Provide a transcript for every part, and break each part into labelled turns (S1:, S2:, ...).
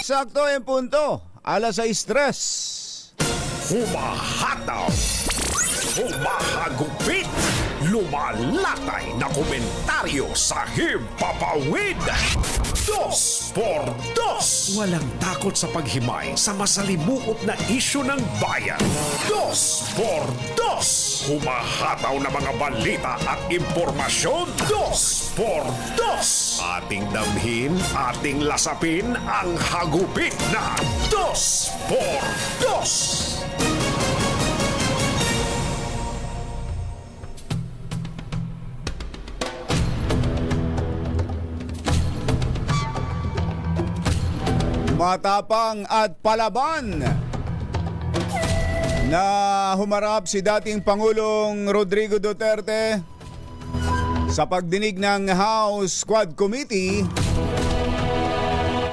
S1: Sakto yung punto. Alas 6:03.
S2: Humahataw, humahagupit, lumalatay na komentaryo sa Himpapawid. 2 por 2. Walang takot sa paghimay sa masalimuot na isyu ng bayan. 2 por 2. Humahataw na mga balita at impormasyon. 2 por 2. Ating damhin, ating lasapin ang hagupit na 2 por 2.
S1: Matapang at palaban na humarap si dating Pangulong Rodrigo Duterte sa pagdinig ng House Quad Committee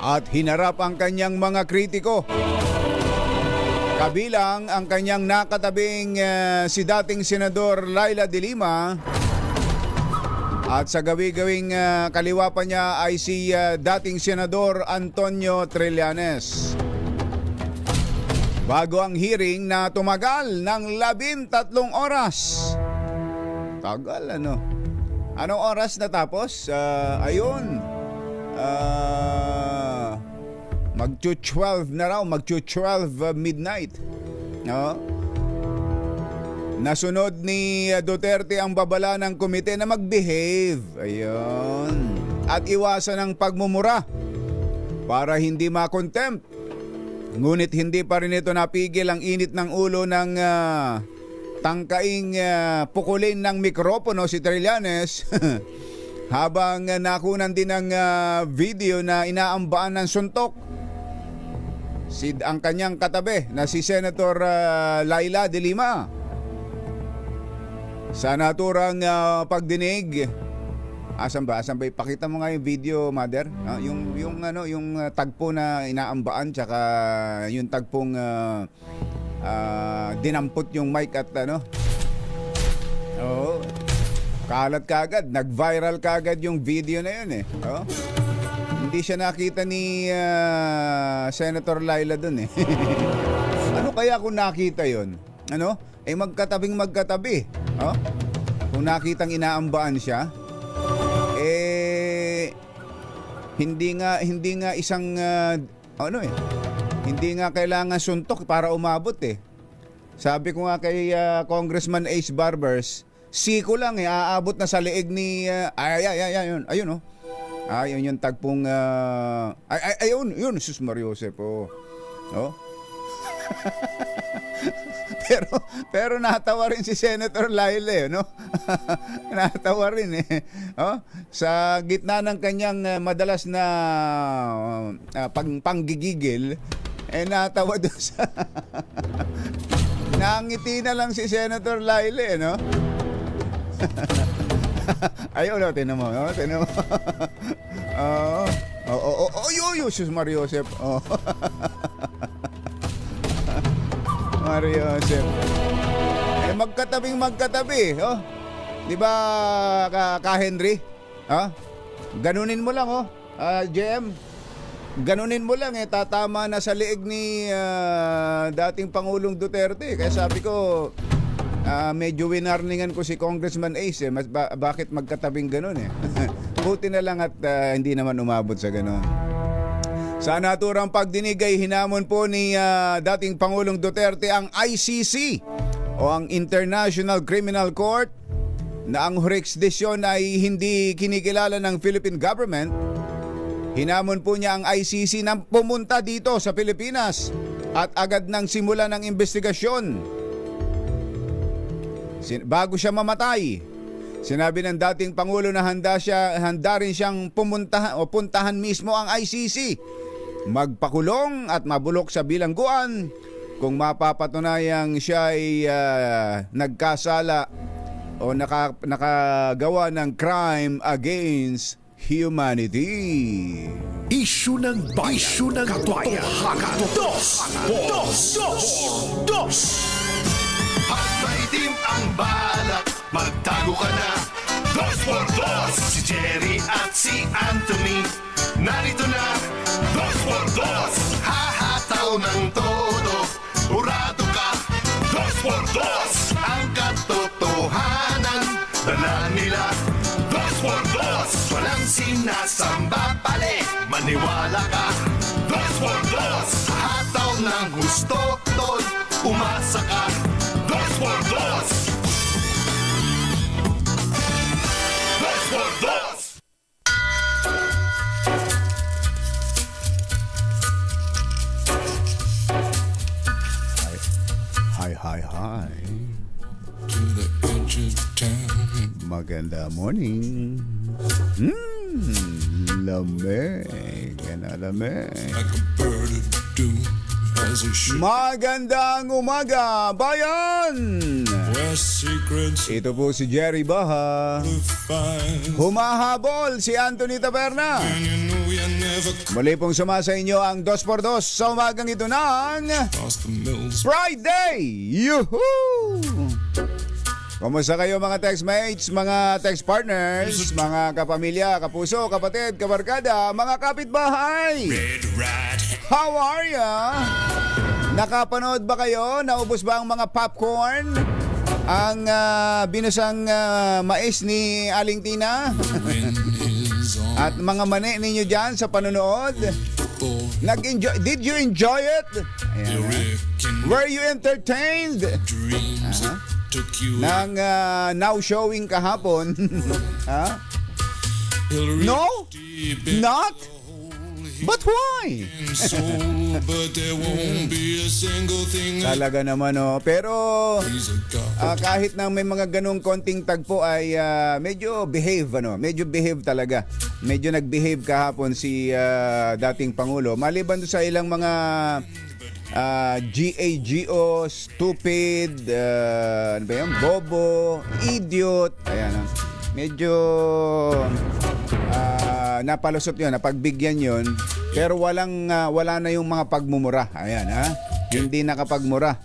S1: at hinarap ang kanyang mga kritiko. Kabilang ang kanyang nakatabing si dating Senador Laila de Lima at sa gawi-gawing kaliwa pa niya ay si dating Senador Antonio Trillanes. Bago ang hearing na tumagal ng 13 oras. Tagal ano? Anong oras natapos? Ayun. Magtu-12 na raw. Magtu-12 midnight. No? Nasunod ni Duterte ang babala ng komite na mag-behave. Ayun. At iwasan ang pagmumura para hindi ma-contempt. Ngunit hindi pa rin ito napigil ang init ng ulo ng tangkaing pukulin ng mikropono si Trillanes habang nakunan din ng video na inaambaan ng suntok ang kanyang katabi na si Senator Laila de Lima. Sa naturang pagdinig, asan ba ipakita mo nga yung video, mother? Yung tagpo na inaambaan tsaka yung tagpong dinampot yung mic at ano. Oh. Kalat kagad, nag-viral kagad yung video na yun eh. Oh. Hindi siya nakita ni Senator Laila dun eh. Ano kaya kung nakita yun? Ano? Magkatabi. Oh? Kung nakitang inaambaan siya, hindi nga isang hindi nga kailangan suntok para umabot eh. Sabi ko nga kay Congressman Ace Barbers, siko lang aabot na sa leeg ni ayun oh. Ayun yung tagpong ayun sus Mario Josep oh. Oh. pero natawa rin si Senator Laila no? Natawa rin eh. Oh? Sa gitna ng kanyang madalas na panggigigil natawa doon sa nangiti na lang si Senator Laila no? Ayun no, tinan mo. Sus Mario Josep. Oh. Mario Josep. Magkatabi, oh. 'Di ba ka Henry? Ganunin mo lang JM. Ganunin mo lang tatama na sa leeg ni dating Pangulong Duterte. Kaya sabi ko medyo winarningan ko si Congressman Ace bakit magkatabing ganun eh. Buti na lang at hindi naman umabot sa ganun. Sa naturang pagdinig ay hinamon po ni dating Pangulong Duterte ang ICC o ang International Criminal Court na ang jurisdiksyon ay hindi kinikilala ng Philippine government. Hinamon po niya ang ICC na pumunta dito sa Pilipinas at agad nang simula ng investigasyon. Bago siya mamatay, sinabi ng dating Pangulo na handa rin siyang puntahan mismo ang ICC. Magpakulong at mabulok sa bilangguan kung mapapatunayang siya ay nagkasala o nakagawa ng crime against humanity.
S2: Isyu ng bayan, isyu ng katotohanan. 2 por 2.
S3: At maitim ang balak, magtago ka na. 2 por 2. Si Jerry at si Anthony, narito na. 2 por 2. hataw ng todo, urado ka, 2x2. Ang katotohanan, dala nila, 2x2. Walang sinasamba pali, maniwala ka, 2x2. Hataw ng gusto, tol, umasa ka, 2x2. 2x2.
S1: Hi. Maganda morning. Lamig. Lamig. Magandang umaga, bayan! Ito po si Jerry Baha. Humahabol si Anthony Taberna. Muli pong sumasa inyo ang 2x2 sa umagang ito ng Friday! Yuhuu! Kumusta kayo mga text mates, mga text partners, mga kapamilya, kapuso, kapatid, kabarkada, mga kapitbahay? How are ya? Nakapanood ba kayo? Naubos ba ang mga popcorn? Ang binusang mais ni Aling Tina? At mga mani ninyo dyan sa panonood? Nag-enjoy? Did you enjoy it? Ayan, were you entertained? Nang now showing kahapon? Ha? No? Not? But why? Talaga naman pero kahit na may mga ganong konting tagpo ay medyo behave talaga. Medyo nag-behave kahapon si dating Pangulo. Maliban doon sa ilang mga GAGO, stupid, ano ba yun? Bobo, idiot. Ayan, medyo napalusot yun, napagbigyan yun. Pero wala na yung mga pagmumura. Ayan, hindi nakapagmura.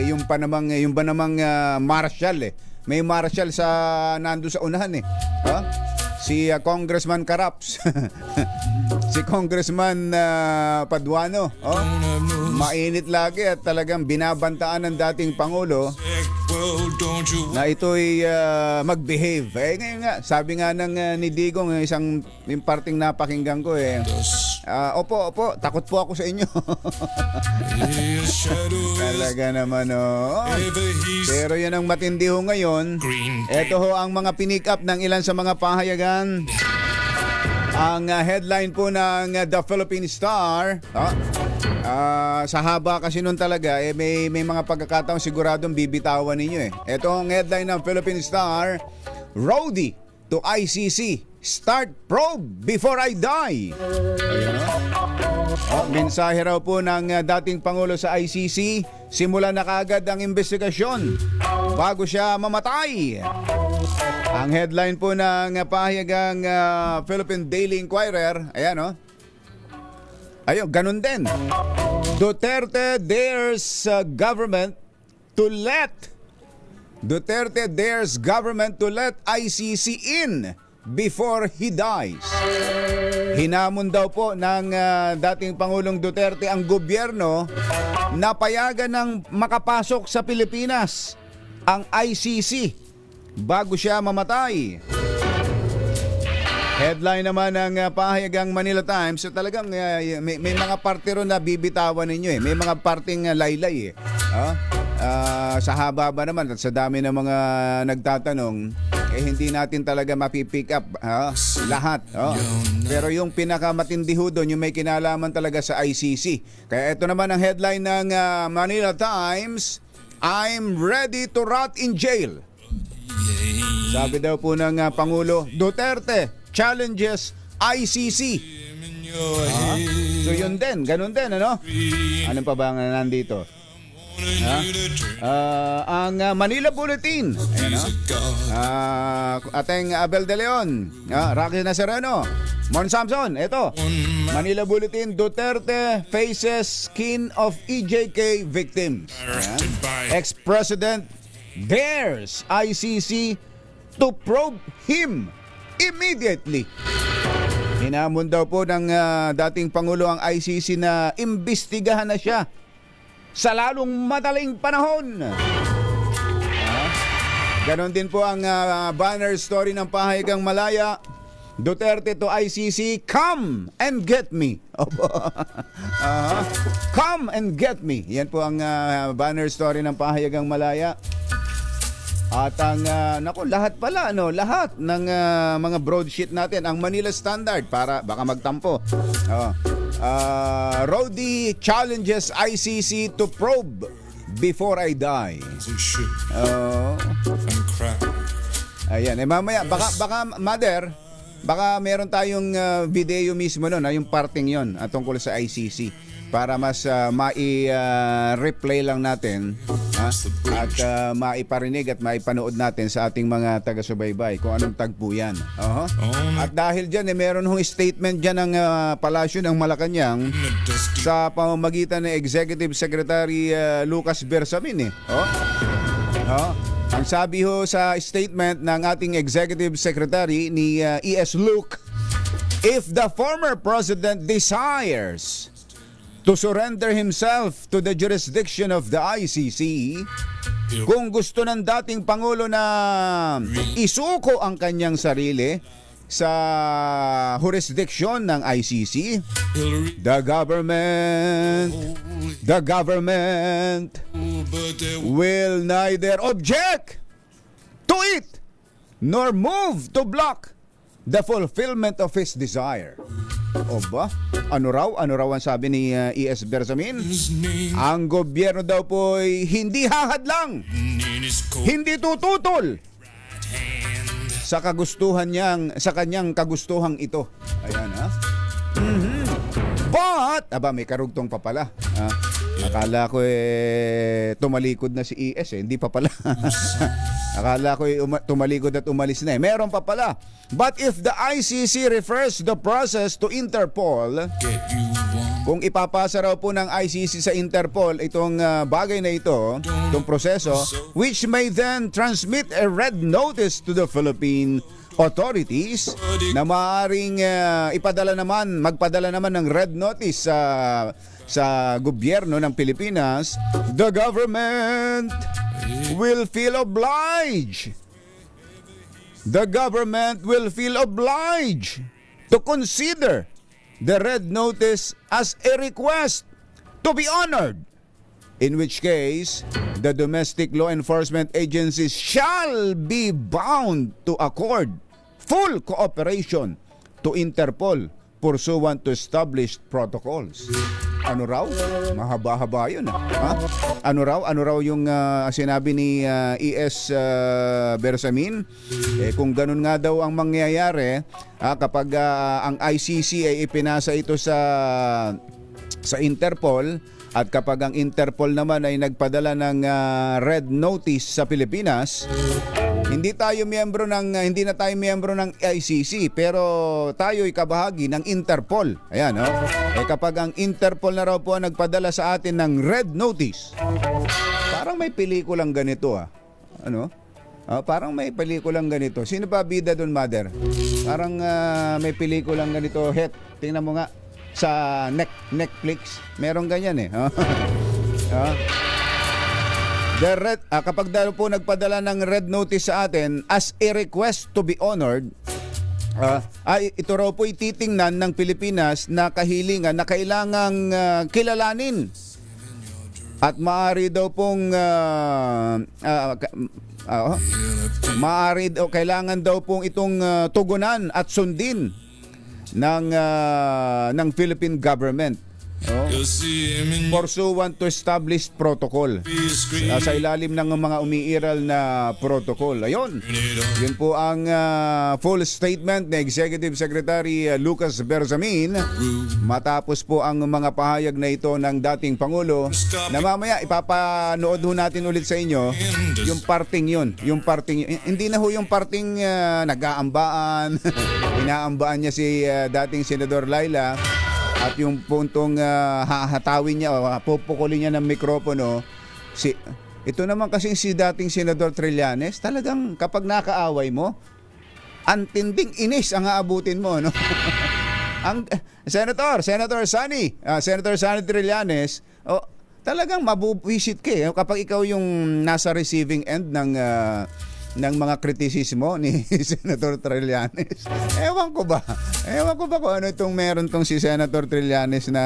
S1: Yung ba namang marshal May marshal sa nando sa unahan Si Congressman Caraps. Si Congressman Paduano. Mainit lagi at talagang binabantaan ng dating Pangulo na ito'y mag-behave. Ngayon nga, sabi nga ng ni Digong, yung parting napakinggan ko opo, takot po ako sa inyo. Talaga naman Pero yan ang matindi ho ngayon. Ito ho ang mga pinick up ng ilan sa mga pahayagan. Ang headline po ng The Philippine Star, sa haba kasi nun talaga, may mga pagkakataon siguradong bibitawan ninyo Ito ang headline ng Philippine Star, Rody to ICC, start probe before I die. Mensahe raw po ng dating Pangulo sa ICC, simulan na kaagad ang investigasyon bago siya mamatay. Ang headline po ng pahayagang Philippine Daily Inquirer, ayan ayun, ganun din. Duterte dares government to let ICC in before he dies. Hinamon daw po ng dating Pangulong Duterte ang gobyerno na payagan ng makapasok sa Pilipinas ang ICC bago siya mamatay. Headline naman ng pahayagang Manila Times, so talagang may mga parte ron na bibitawan ninyo May mga parting laylay sa haba ba naman at sa dami ng mga nagtatanong, hindi natin talaga mapipick up lahat. Pero yung pinakamatindi ho doon, yung may kinalaman talaga sa ICC. Kaya ito naman ang headline ng Manila Times, I'm ready to rot in jail. Sabi daw po ng Pangulo, Duterte challenges ICC. So yun din, ganun din, Ano pa ba ang nandito? Ang Manila Bulletin. Ating Abel De Leon, Rocky Nazareno, Mon Samson, ito. Manila Bulletin, Duterte faces skin of EJK victims. Ex-President dares ICC to probe him immediately. Hinamon daw po ng dating Pangulo ang ICC na imbestigahan na siya sa lalong madaling panahon. Ganon din po ang banner story ng pahayagang Malaya. Duterte to ICC, come and get me. Opo. Come and get me. Yan po ang banner story ng pahayagang Malaya. At ang lahat pala lahat ng mga broadsheet natin, ang Manila Standard para baka magtampo. Rody challenges ICC to probe before I die. Ayan, mamaya baka mother, baka meron tayong video mismo noon, yung parting 'yon tungkol sa ICC para mas mai-replay lang natin at maiparinig at maipanood natin sa ating mga taga-subaybay kung anong tagpo yan. At dahil dyan, meron hong statement dyan ng Palasyo ng Malacanang sa pamamagitan ng Executive Secretary Lucas Bersamin. Ang sabi ho sa statement ng ating Executive Secretary ni E.S. Luke, if the former President desires to surrender himself to the jurisdiction of the ICC, kung gusto ng dating Pangulo na isuko ang kanyang sarili sa jurisdiction ng ICC, the government will neither object to it nor move to block the fulfillment of his desire. O ba? Ano raw ang sabi ni E.S. Bersamin? Ang gobyerno daw po ay hindi hahadlang, hindi tututol sa kanyang kagustuhang ito. Ayan But, may karugtong pa pala. Akala ko tumalikod na si ES hindi pa pala. Akala ko tumalikod at umalis na Meron pa pala. But if the ICC refers the process to Interpol, kung ipapasa raw po ng ICC sa Interpol itong bagay na ito, itong proseso, which may then transmit a red notice to the Philippine authorities na maaaring magpadala naman ng red notice sa gobyerno ng Pilipinas, the government will feel obliged. The government will feel obliged to consider the red notice as a request to be honored, in which case the domestic law enforcement agencies shall be bound to accord full cooperation to Interpol pursuant to established protocols. Ano raw? Mahaba-haba yun. Ano raw yung sinabi ni E.S. Bersamin? Kung ganun nga daw ang mangyayari, kapag ang ICC ay ipinasa ito sa Interpol, at kapag ang Interpol naman ay nagpadala ng red notice sa Pilipinas, hindi na tayo miyembro ng ICC, pero tayo ay kabahagi ng Interpol. Ayan, kapag ang Interpol na raw po ang nagpadala sa atin ng red notice, parang may pelikulang ganito parang may pelikulang ganito. Sino ba bida doon, mother? Parang may pelikulang ganito. Tingnan mo nga sa Netflix, merong ganyan The red, kapag daw po nagpadala ng red notice sa atin as a request to be honored, ito raw po ititingnan ng Pilipinas na kahilingan na kailangang kilalanin at maaari daw pong kailangan daw pong itong tugunan at sundin ng Philippine government pursuant to established protocol, sa ilalim ng mga umiiral na protocol. Ayun, yun po ang full statement ni Executive Secretary Lucas Bersamin matapos po ang mga pahayag na ito ng dating Pangulo, na mamaya ipapanood ho natin ulit sa inyo yung parting hindi na ho yung parting nag-aambaan inaambaan niya si dating Senador Laila at yung puntong hahatawin niya o pupukulin niya ng mikropono. Ito naman kasing si dating Senador Trillanes, talagang kapag nakaaway mo, antinding inis ang aabutin mo, no? ang Senator Sunny Trillanes, talagang mabubuisit ka kapag ikaw yung nasa receiving end ng mga kritisismo ni Senator Trillanes. Ewan ko ba kung ano itong meron tong si Senator Trillanes na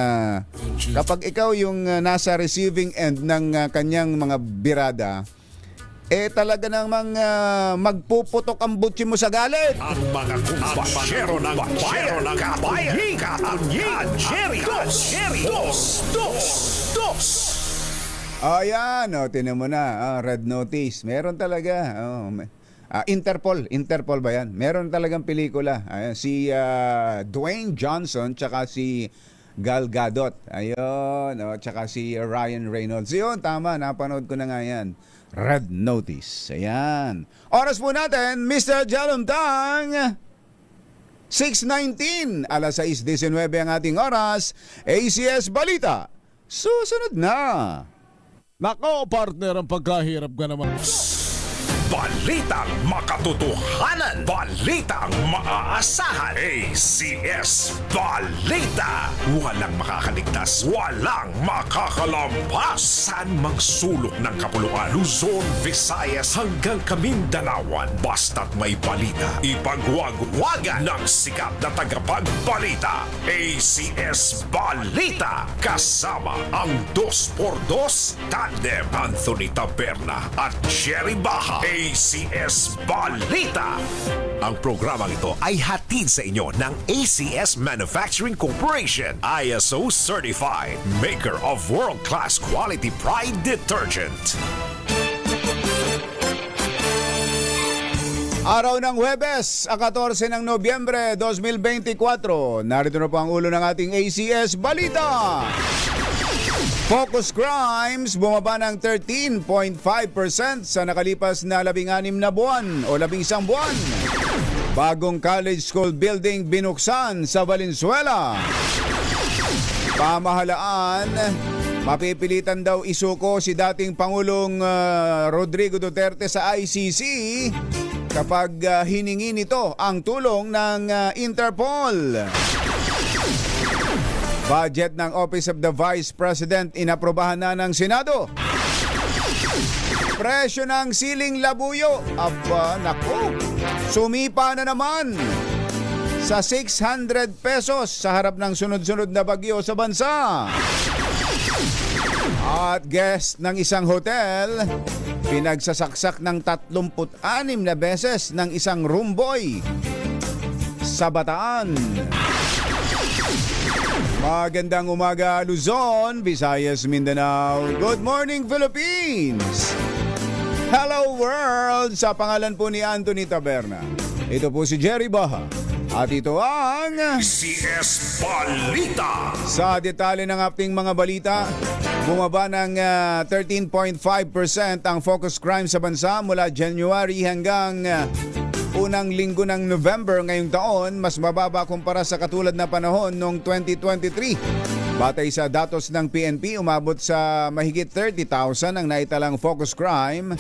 S1: kapag ikaw yung nasa receiving end ng kanyang mga birada, talaga namang magpuputok ang butsi mo sa galit.
S2: Ang mga kumpanyero ng bayan ng katangian, Jerry Dos.
S1: Ayan, tinan mo na, red notice. Meron talaga. Interpol ba yan? Meron talagang pelikula. Ayan, si Dwayne Johnson tsaka si Gal Gadot. Ayun, tsaka si Ryan Reynolds. Yun, tama, napanood ko na nga yan. Red notice. Ayan. Oras po natin, Mr. Jalumtang. 6:19, alas 6:19 ang ating oras. ACS Balita. Susunod na.
S4: Nako, partner, ang pagkahirap ka naman.
S2: Balitang makatotohanan, balitang maaasahan. ACS Balita. Walang makakaligtas, walang makakalampas. Saan mang sulok ng kapuluan, Luzon, Visayas hanggang Kamindanawan. Basta't may balita, ipagwagwagan ng sikat na tagapagbalita. ACS Balita. Kasama ang 2x2 tandem Anthony Taberna at Jerry Baha. ACS Balita. Ang programang ito ay hatid sa inyo ng ACS Manufacturing Corporation, ISO Certified, maker of world-class quality Pride detergent.
S1: Araw ng Huwebes, 14 ng Nobyembre 2024. Narito na po ang ulo ng ating ACS Balita. Focus crimes bumaba ng 13.5% sa nakalipas na 16 na buwan o 11 buwan. Bagong college school building binuksan sa Valenzuela. Pamahalaan, mapipilitan daw isuko si dating Pangulong Rodrigo Duterte sa ICC kapag hiningi nito ang tulong ng Interpol. Budget ng Office of the Vice President inaprobahan na ng Senado. Presyo ng siling labuyo, naku, sumipa na naman sa 600 pesos sa harap ng sunod-sunod na bagyo sa bansa. At guest ng isang hotel, pinagsasaksak ng 36 na beses ng isang room boy sa Bataan. Magandang umaga Luzon, Visayas, Mindanao. Good morning Philippines. Hello world, sa pangalan po ni Anthony Taberna. Ito po si Jerry Baha. At ito ang
S2: ACS Balita.
S1: sa detalye ng ating mga balita. Bumaba ng 13.5% ang focus crime sa bansa mula January hanggang unang linggo ng November ngayong taon, mas mababa kumpara sa katulad na panahon noong 2023. Batay sa datos ng PNP, umabot sa mahigit 30,000 ang naitalang focus crime.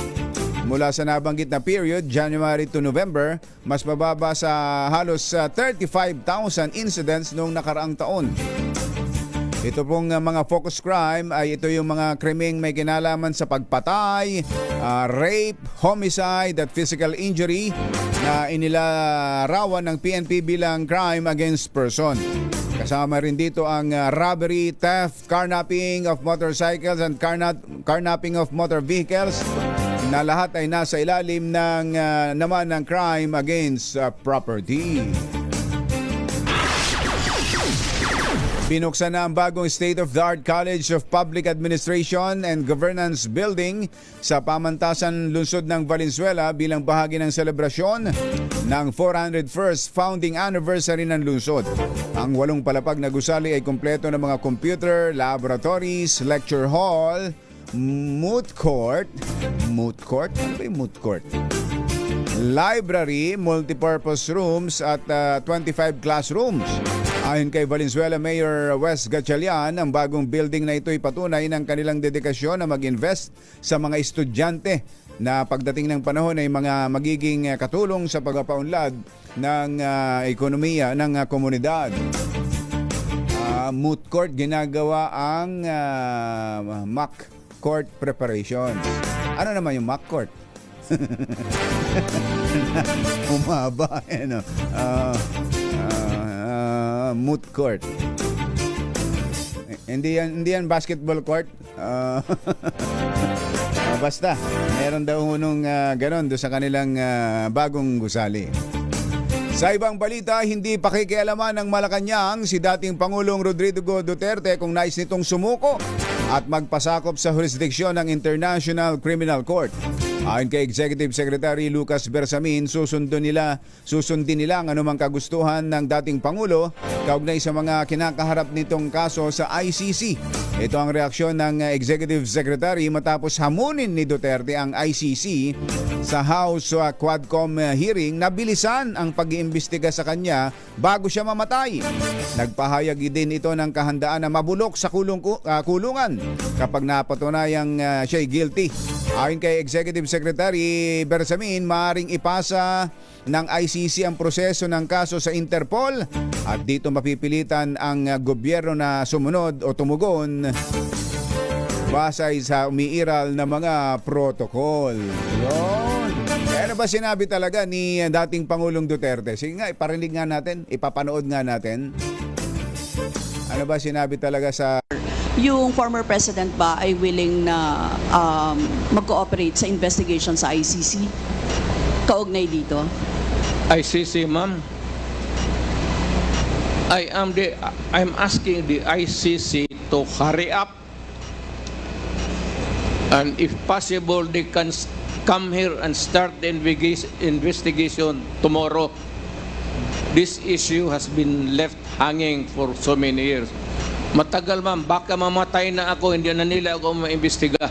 S1: Mula sa nabanggit na period, January to November, mas mababa sa halos 35,000 incidents noong nakaraang taon. Ito pong mga focus crime ay ito yung mga krimeng may kinalaman sa pagpatay, rape, homicide at physical injury na inilarawan ng PNP bilang crime against person. Kasama rin dito ang robbery, theft, carnapping of motorcycles and carnapping of motor vehicles na lahat ay nasa ilalim ng naman ng crime against property. Binuksan na ang bagong state-of-the-art College of Public Administration and Governance Building sa pamantasan lungsod ng Valenzuela bilang bahagi ng selebrasyon ng 401st founding anniversary ng lungsod. Ang 8 palapag na gusali ay kumpleto ng mga computer, laboratories, lecture hall, moot court? Ano ba yung moot court? Library, multipurpose rooms at 25 classrooms. Ayon kay Valenzuela Mayor Wes Gatchalian, ang bagong building na ito ay patunay ng kanilang dedikasyon na mag-invest sa mga estudyante na pagdating ng panahon ay mga magiging katulong sa pagpapaunlad ng ekonomiya ng komunidad. moot court, ginagawa ang mock court preparations. Ano naman yung mock court? Umaba, ano? Moot court. Hindi yan basketball court. Basta, meron daw nung ganon doon sa kanilang bagong gusali. Sa ibang balita, hindi pakikialaman ng Malacanang si dating Pangulong Rodrigo Duterte kung nais nitong sumuko at magpasakop sa jurisdiksyon ng International Criminal Court. Ayon kay Executive Secretary Lucas Bersamin, susundin nila ang anumang kagustuhan ng dating Pangulo kaugnay sa mga kinakaharap nitong kaso sa ICC. Ito ang reaksyon ng Executive Secretary matapos hamunin ni Duterte ang ICC sa House Quadcom hearing na bilisan ang pag-iimbestiga sa kanya bago siya mamatay. Nagpahayag din ito ng kahandaan na mabulok sa kulungan kapag napatunayang siya'y guilty. Ayon kay Executive Secretary Bersamin, maaaring ipasa ng ICC ang proseso ng kaso sa Interpol at dito mapipilitan ang gobyerno na sumunod o tumugon basay sa umiiral na mga protokol. Yun. Ano ba sinabi talaga ni dating Pangulong Duterte? Sige nga, iparinig nga natin, ipapanood nga natin. Ano ba sinabi talaga sa...
S5: Yung former president ba ay willing na mag-cooperate sa investigation sa ICC? Kaugnay dito?
S6: ICC, ma'am. I'm asking the ICC to hurry up, and if possible, they can come here and start the investigation tomorrow. This issue has been left hanging for so many years. Matagal, ma'am, baka mamatay na ako, hindi na nila ako maimbestiga.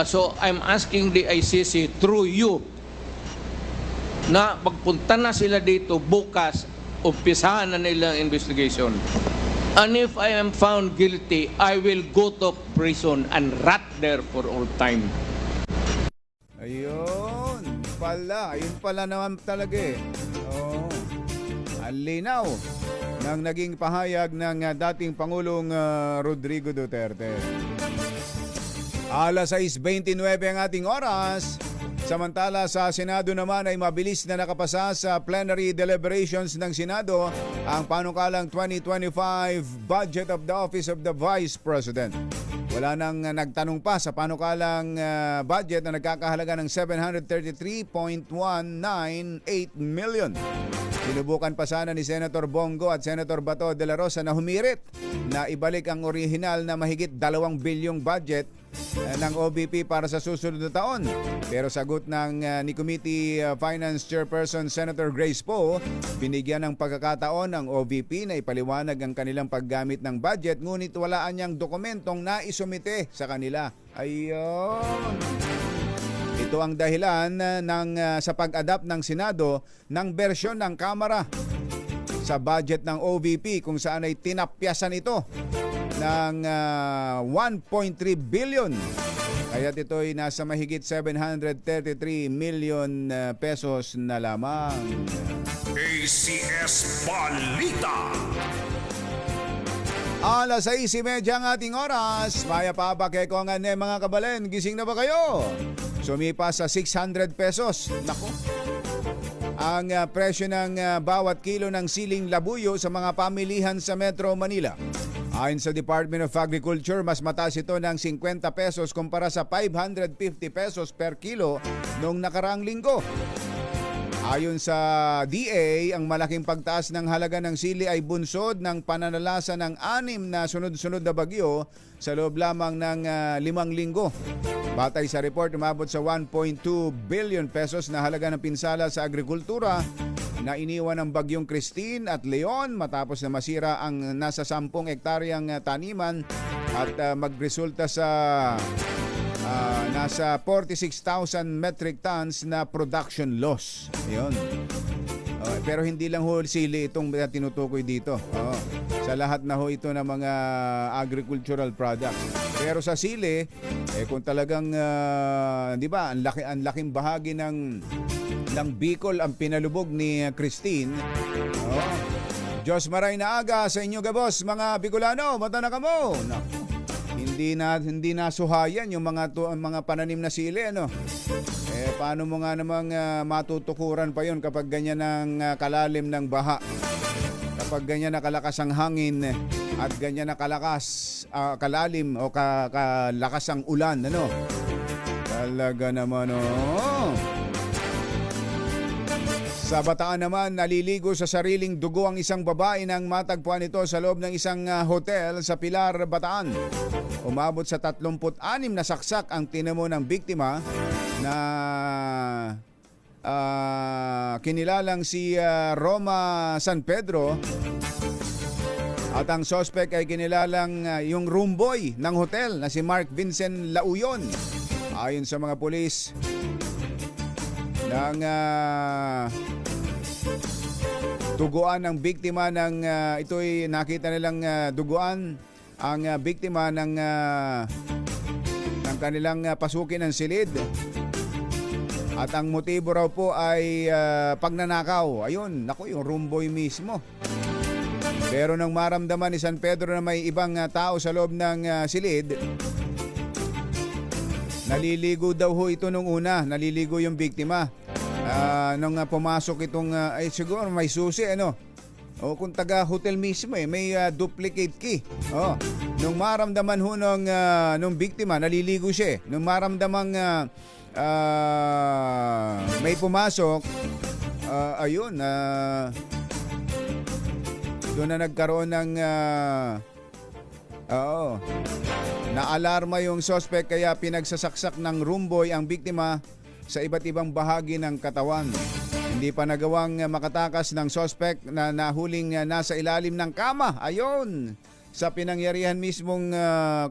S6: So I'm asking the ICC through you na pagpunta na sila dito bukas, umpisahan na nila ang investigation. And if I am found guilty, I will go to prison and rot there for all time.
S1: Ayun pala naman talaga eh. Oh, ang linaw ng naging pahayag ng dating Pangulong Rodrigo Duterte. Alas 6:29 ang ating oras. Samantala sa Senado naman ay mabilis na nakapasa sa plenary deliberations ng Senado ang panukalang 2025 budget of the Office of the Vice President. Wala nang nagtanong pa sa panukalang budget na nagkakahalaga ng 733.198 million. Sinubukan pa sana ni Senator Bongo at Senator Bato de la Rosa na humirit na ibalik ang orihinal na mahigit 2 bilyong budget ng OVP para sa susunod na taon. Pero sagot ng ni Committee Finance Chairperson Senator Grace Poe, binigyan ng pagkakataon ang OVP na ipaliwanag ang kanilang paggamit ng budget, ngunit walaan niyang dokumentong naisumite sa kanila. Ayun. Ito ang dahilan sa pag-adapt ng Senado ng bersyon ng Kamara sa budget ng OVP kung saan ay tinapyasan ito ng 1.3 billion. Kaya ito ay nasa mahigit 733 million pesos na lamang.
S2: ACS Balita.
S1: Alas 6:30 ang ating oras. Maya pa ba kay Kongan mga kabalen? Gising na ba kayo? Sumipa sa 600 pesos. Nako. Ang presyo ng bawat kilo ng siling labuyo sa mga pamilihan sa Metro Manila. Ayon sa Department of Agriculture, mas mataas ito ng 50 pesos kumpara sa 550 pesos per kilo noong nakaraang linggo. Ayon sa DA, ang malaking pagtaas ng halaga ng sili ay bunsod ng pananalasa ng 6 na sunod-sunod na bagyo sa loob lamang ng 5 linggo. Batay sa report, umabot sa 1.2 billion pesos na halaga ng pinsala sa agrikultura na iniwan ng bagyong Christine at Leon matapos na masira ang nasa 10 hektaryang taniman at magresulta sa nasa 46,000 metric tons na production loss. Ayun. Pero hindi lang ho sili itong tinutukoy dito. Sa lahat na ho ito ng mga agricultural products. Pero sa sili, kung talagang, di ba, ang laking bahagi ng Bicol ang pinalubog ni Christine. Diyos maray na aga sa inyo gabos, mga Bicolano, mata na kamo. Naku, hindi na suhayan yung mga pananim na sili, ano. Paano mo nga namang matutukuran pa yon kapag ganyan ang kalalim ng baha? Kapag ganyan na kalakas ang hangin at ganyan na kalalim o kalakas ang ulan, ano? Talaga naman, oh. Sa Bataan naman, naliligo sa sariling dugo ang isang babae nang matagpuan ito sa loob ng isang hotel sa Pilar, Bataan. Umabot sa 36 na saksak ang tinamo ng biktima na kinilalang si Roma San Pedro at ang suspect ay kinilalang yung room boy ng hotel na si Mark Vincent Lauyon. Ayon sa mga pulis, ng duguan ng biktima ng ito'y nakita nilang duguan ang biktima ng kanilang pasukin ng silid. At ang motibo raw po ay pagnanakaw. Ayun, naku, yung room boy mismo. Pero nang maramdaman ni San Pedro na may ibang tao sa loob ng silid, naliligo daw ho ito nung una. Naliligo yung biktima. Nung pumasok itong, siguro may susi, ano? O kung taga hotel mismo, may duplicate key. Nung maramdaman ho nung biktima, naliligo siya. Nung maramdamang may pumasok, ayun, doon na nagkaroon ng naalarma yung suspect kaya pinagsasaksak ng room boy ang biktima sa iba't ibang bahagi ng katawan. Hindi pa nagawang makatakas ng suspect na nahuling nasa ilalim ng kama. Ayun, sa pinangyarihan mismong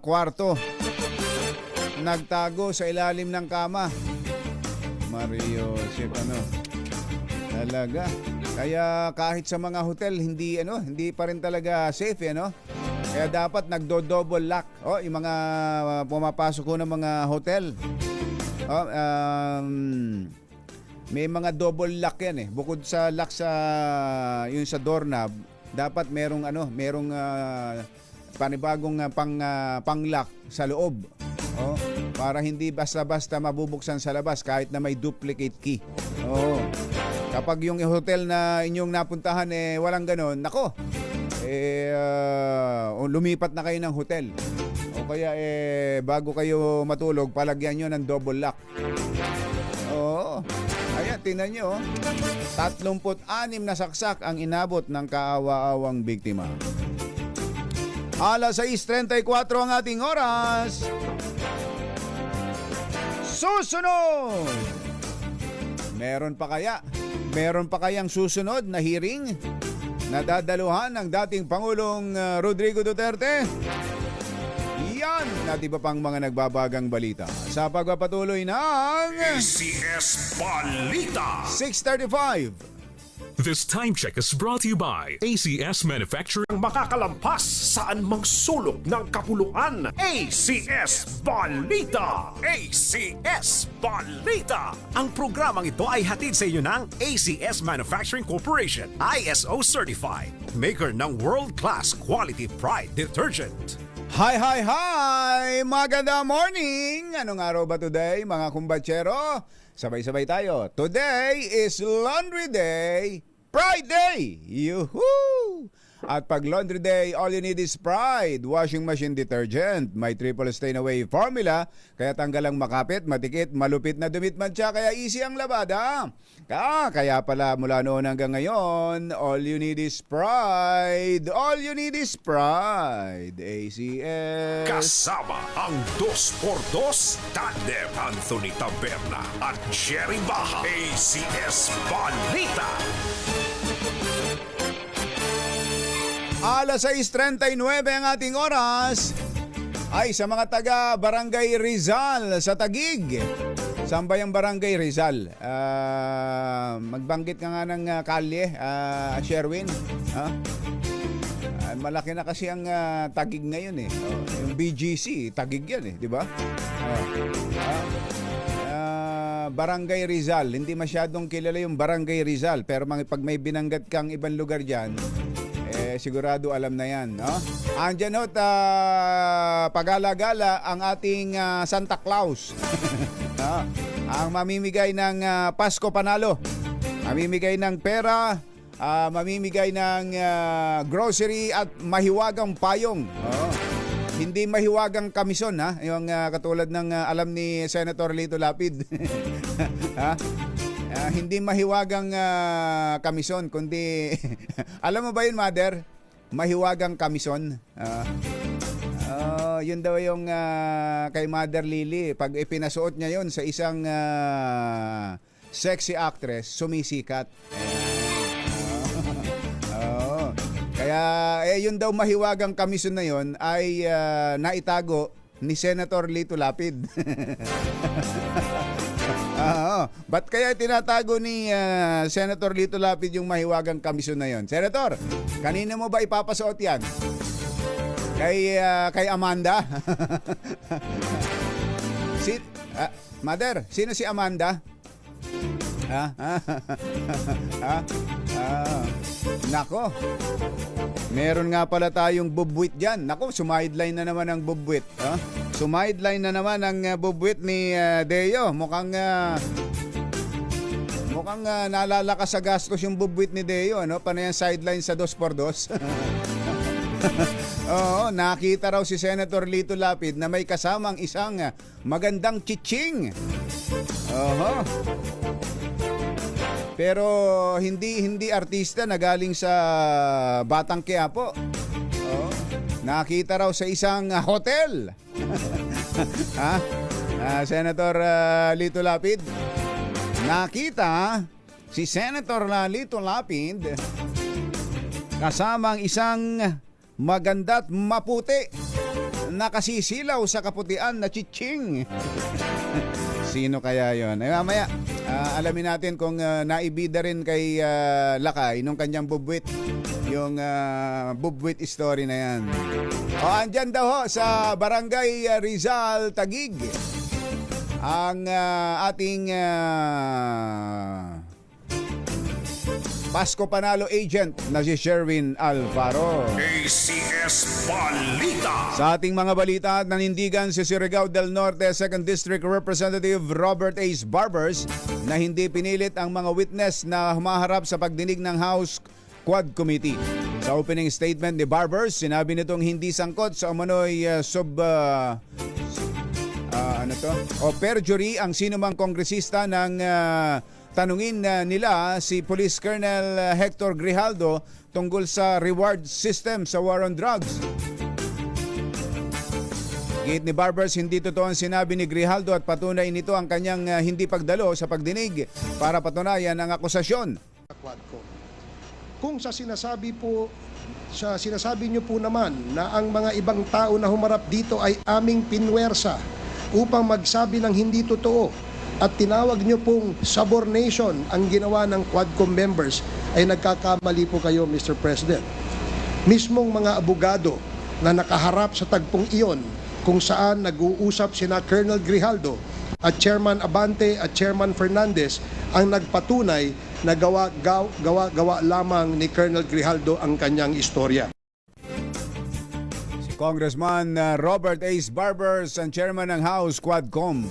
S1: kwarto. Nagtago sa ilalim ng kama. Mario, ano? Talaga. Kaya kahit sa mga hotel, hindi pa rin talaga safe, ano? Kaya dapat nagdo-double lock. Yung mga pumapasok ko ng mga hotel. May mga double lock yan, Bukod sa lock yung sa doorknob, dapat merong panibagong pang-lock sa loob. Para hindi basta-basta mabubuksan sa labas kahit na may duplicate key. Kapag yung hotel na inyong napuntahan walang ganon, nako. Lumipat na kayo ng hotel. O kaya bago kayo matulog, palagyan nyo ng double lock. Ayan, tingnan nyo. 36 na saksak ang inabot ng kaawa-awang biktima. 6:34 ang ating oras. Susunod! Meron pa kayang susunod na hearing na dadaluhan ng dating Pangulong Rodrigo Duterte? Yan at iba pang mga nagbabagang balita sa pagpapatuloy ng
S2: ACS Balita.
S1: 6:35.
S7: This time check is brought to you by ACS Manufacturing.
S2: Makakalampas saan mang sulok ng kapuluan. ACS Balita! ACS Balita!
S3: Ang programang ito ay hatid sa inyo ng ACS Manufacturing Corporation, ISO Certified, maker ng world-class quality Pride Detergent.
S1: Hi! Maganda morning! Anong araw ba today, mga kumbatsero? Sabay-sabay tayo. Today is Laundry Day, Pride Day! Yuhuu! At pag Laundry Day, all you need is Pride Washing Machine Detergent. May triple stain away formula, kaya tanggal ang makapit, matikit, malupit na dumit mancha, kaya easy ang labada. Kaya pala mula noon hanggang ngayon, all you need is Pride. All you need is Pride. ACS.
S2: Kasama ang 2x2 Tandem Anthony Taberna at Jerry Baja. ACS Balita.
S1: 6:39 ang ating oras. Ay, sa mga taga Barangay Rizal sa Taguig. Saan ba yung Barangay Rizal? Magbanggit ka nga ng kalye, Sherwin. Malaki na kasi ang Taguig ngayon yung BGC, Taguig yan di ba? Barangay Rizal, hindi masyadong kilala yung Barangay Rizal, pero pag may binanggat kang ibang lugar dyan, sigurado alam na yan, no? Andyan ho, pagala-gala ang ating Santa Claus. No? Ang mamimigay ng Pasko Panalo. Mamimigay ng pera, mamimigay ng grocery at mahiwagang payong. Oo. Hindi mahiwagang kamison, ha? Yung katulad ng alam ni Senator Lito Lapid. Ha? Hindi mahiwagang kamison, kundi alam mo ba yun, Mother? Mahiwagang kamison. Yun daw yung kay Mother Lily. Pag ipinasuot niya yun sa isang sexy actress, sumisikat. Kaya yun daw mahiwagang kamison na yun ay naitago ni Senator Lito Lapid. Ba't kaya tinatago ni Senator Lito Lapid yung mahiwagang kamison na yun? Senator, kanina mo ba ipapasuot yan? Kay Amanda? Mother, sino si Amanda? Nako. Meron nga pala tayong bubwit dyan. Nako, sumideline na naman ang bubwit. Sumideline na naman ang bubwit ni Deo. Mukhang nalalakas sa gastos yung bubwit ni Deo. Ano? Paano yung sideline sa 2x2? Oo, nakita raw si Senator Lito Lapid na may kasamang isang magandang chiching. Pero hindi artista na galing sa Batang Quiapo. Nakita raw sa isang hotel. Senator Lito Lapid. Nakita si Senator Lito Lapid kasamang isang maganda't maputi, nakasisilaw sa kaputian na chiching. Sino kaya yon? Mamaya, alamin natin kung naibida rin kay Lakay nung kanyang bubwit. Yung bubwit story na yan. Andyan daw ho sa Barangay Rizal, Taguig. Ang ating Pasko Panalo agent na si Sherwin Alvaro.
S2: ACS Balita.
S1: Sa ating mga balita, nanindigan si Surigao del Norte 2nd District Representative Robert Ace Barbers na hindi pinilit ang mga witness na humaharap sa pagdinig ng House Quad Committee. Sa opening statement ni Barbers, sinabi nitong hindi sangkot sa umano'y perjury ang sinumang kongresista ng tanungin nila si Police Colonel Hector Grijaldo tungkol sa reward system sa war on drugs. Gate ni Barbers, hindi totoo ang sinabi ni Grijaldo at patunay nito ang kanyang hindi pagdalo sa pagdinig para patunayan ang akusasyon.
S8: Kung sa sinasabi niyo po naman na ang mga ibang tao na humarap dito ay aming pinwersa upang magsabi ng hindi totoo at tinawag nyo pong subornation ang ginawa ng Quadcom members, ay nagkakamali po kayo, Mr. President. Mismong mga abogado na nakaharap sa tagpong iyon kung saan nag-uusap sina Colonel Grijaldo at Chairman Abante at Chairman Fernandez ang nagpatunay na gawa lamang ni Colonel Grijaldo ang kanyang istorya.
S1: Si Congressman Robert Ace Barbers, ang chairman ng House Quadcom.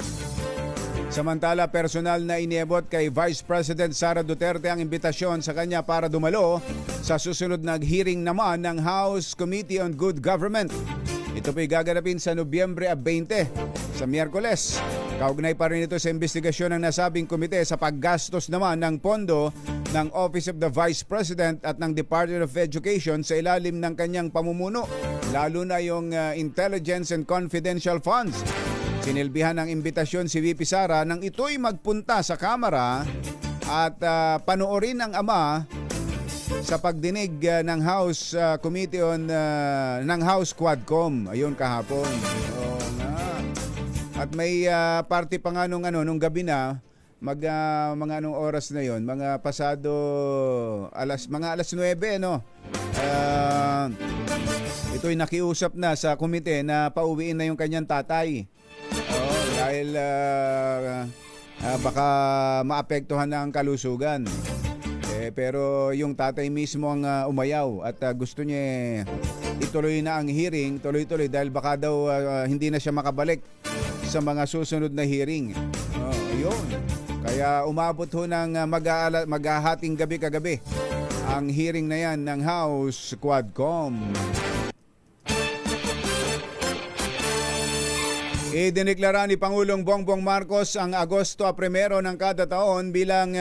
S1: Samantala, personal na iniabot kay Vice President Sara Duterte ang imbitasyon sa kanya para dumalo sa susunod na hearing naman ng House Committee on Good Government. Ito po'y gaganapin sa Nobyembre 20 sa Miyerkules. Kaugnay pa rin ito sa investigasyon ng nasabing komite sa paggastos naman ng pondo ng Office of the Vice President at ng Department of Education sa ilalim ng kanyang pamumuno, lalo na yung Intelligence and Confidential Funds. Sinilbihan ng imbitasyon si VP Sara nang ito'y magpunta sa Kamara at panoorin ang ama sa pagdinig ng House Committee on ng House Quadcom ayun kahapon. Oo nga. At may party pa nga nung gabi na mga anong oras na yon, mga pasado alas 9 no. Ito'y nakiusap na sa komite na pauwiin na yung kanyang tatay. Dahil baka maapektuhan na ang kalusugan. Pero yung tatay mismo ang umayaw at gusto niya ituloy na ang hearing, tuloy-tuloy dahil baka daw hindi na siya makabalik sa mga susunod na hearing. Yun. Kaya umabot ho ng maghahating gabi kagabi ang hearing na yan ng House Quadcom. Idineklara ni Pangulong Bongbong Marcos ang Agosto 1 ng kada taon bilang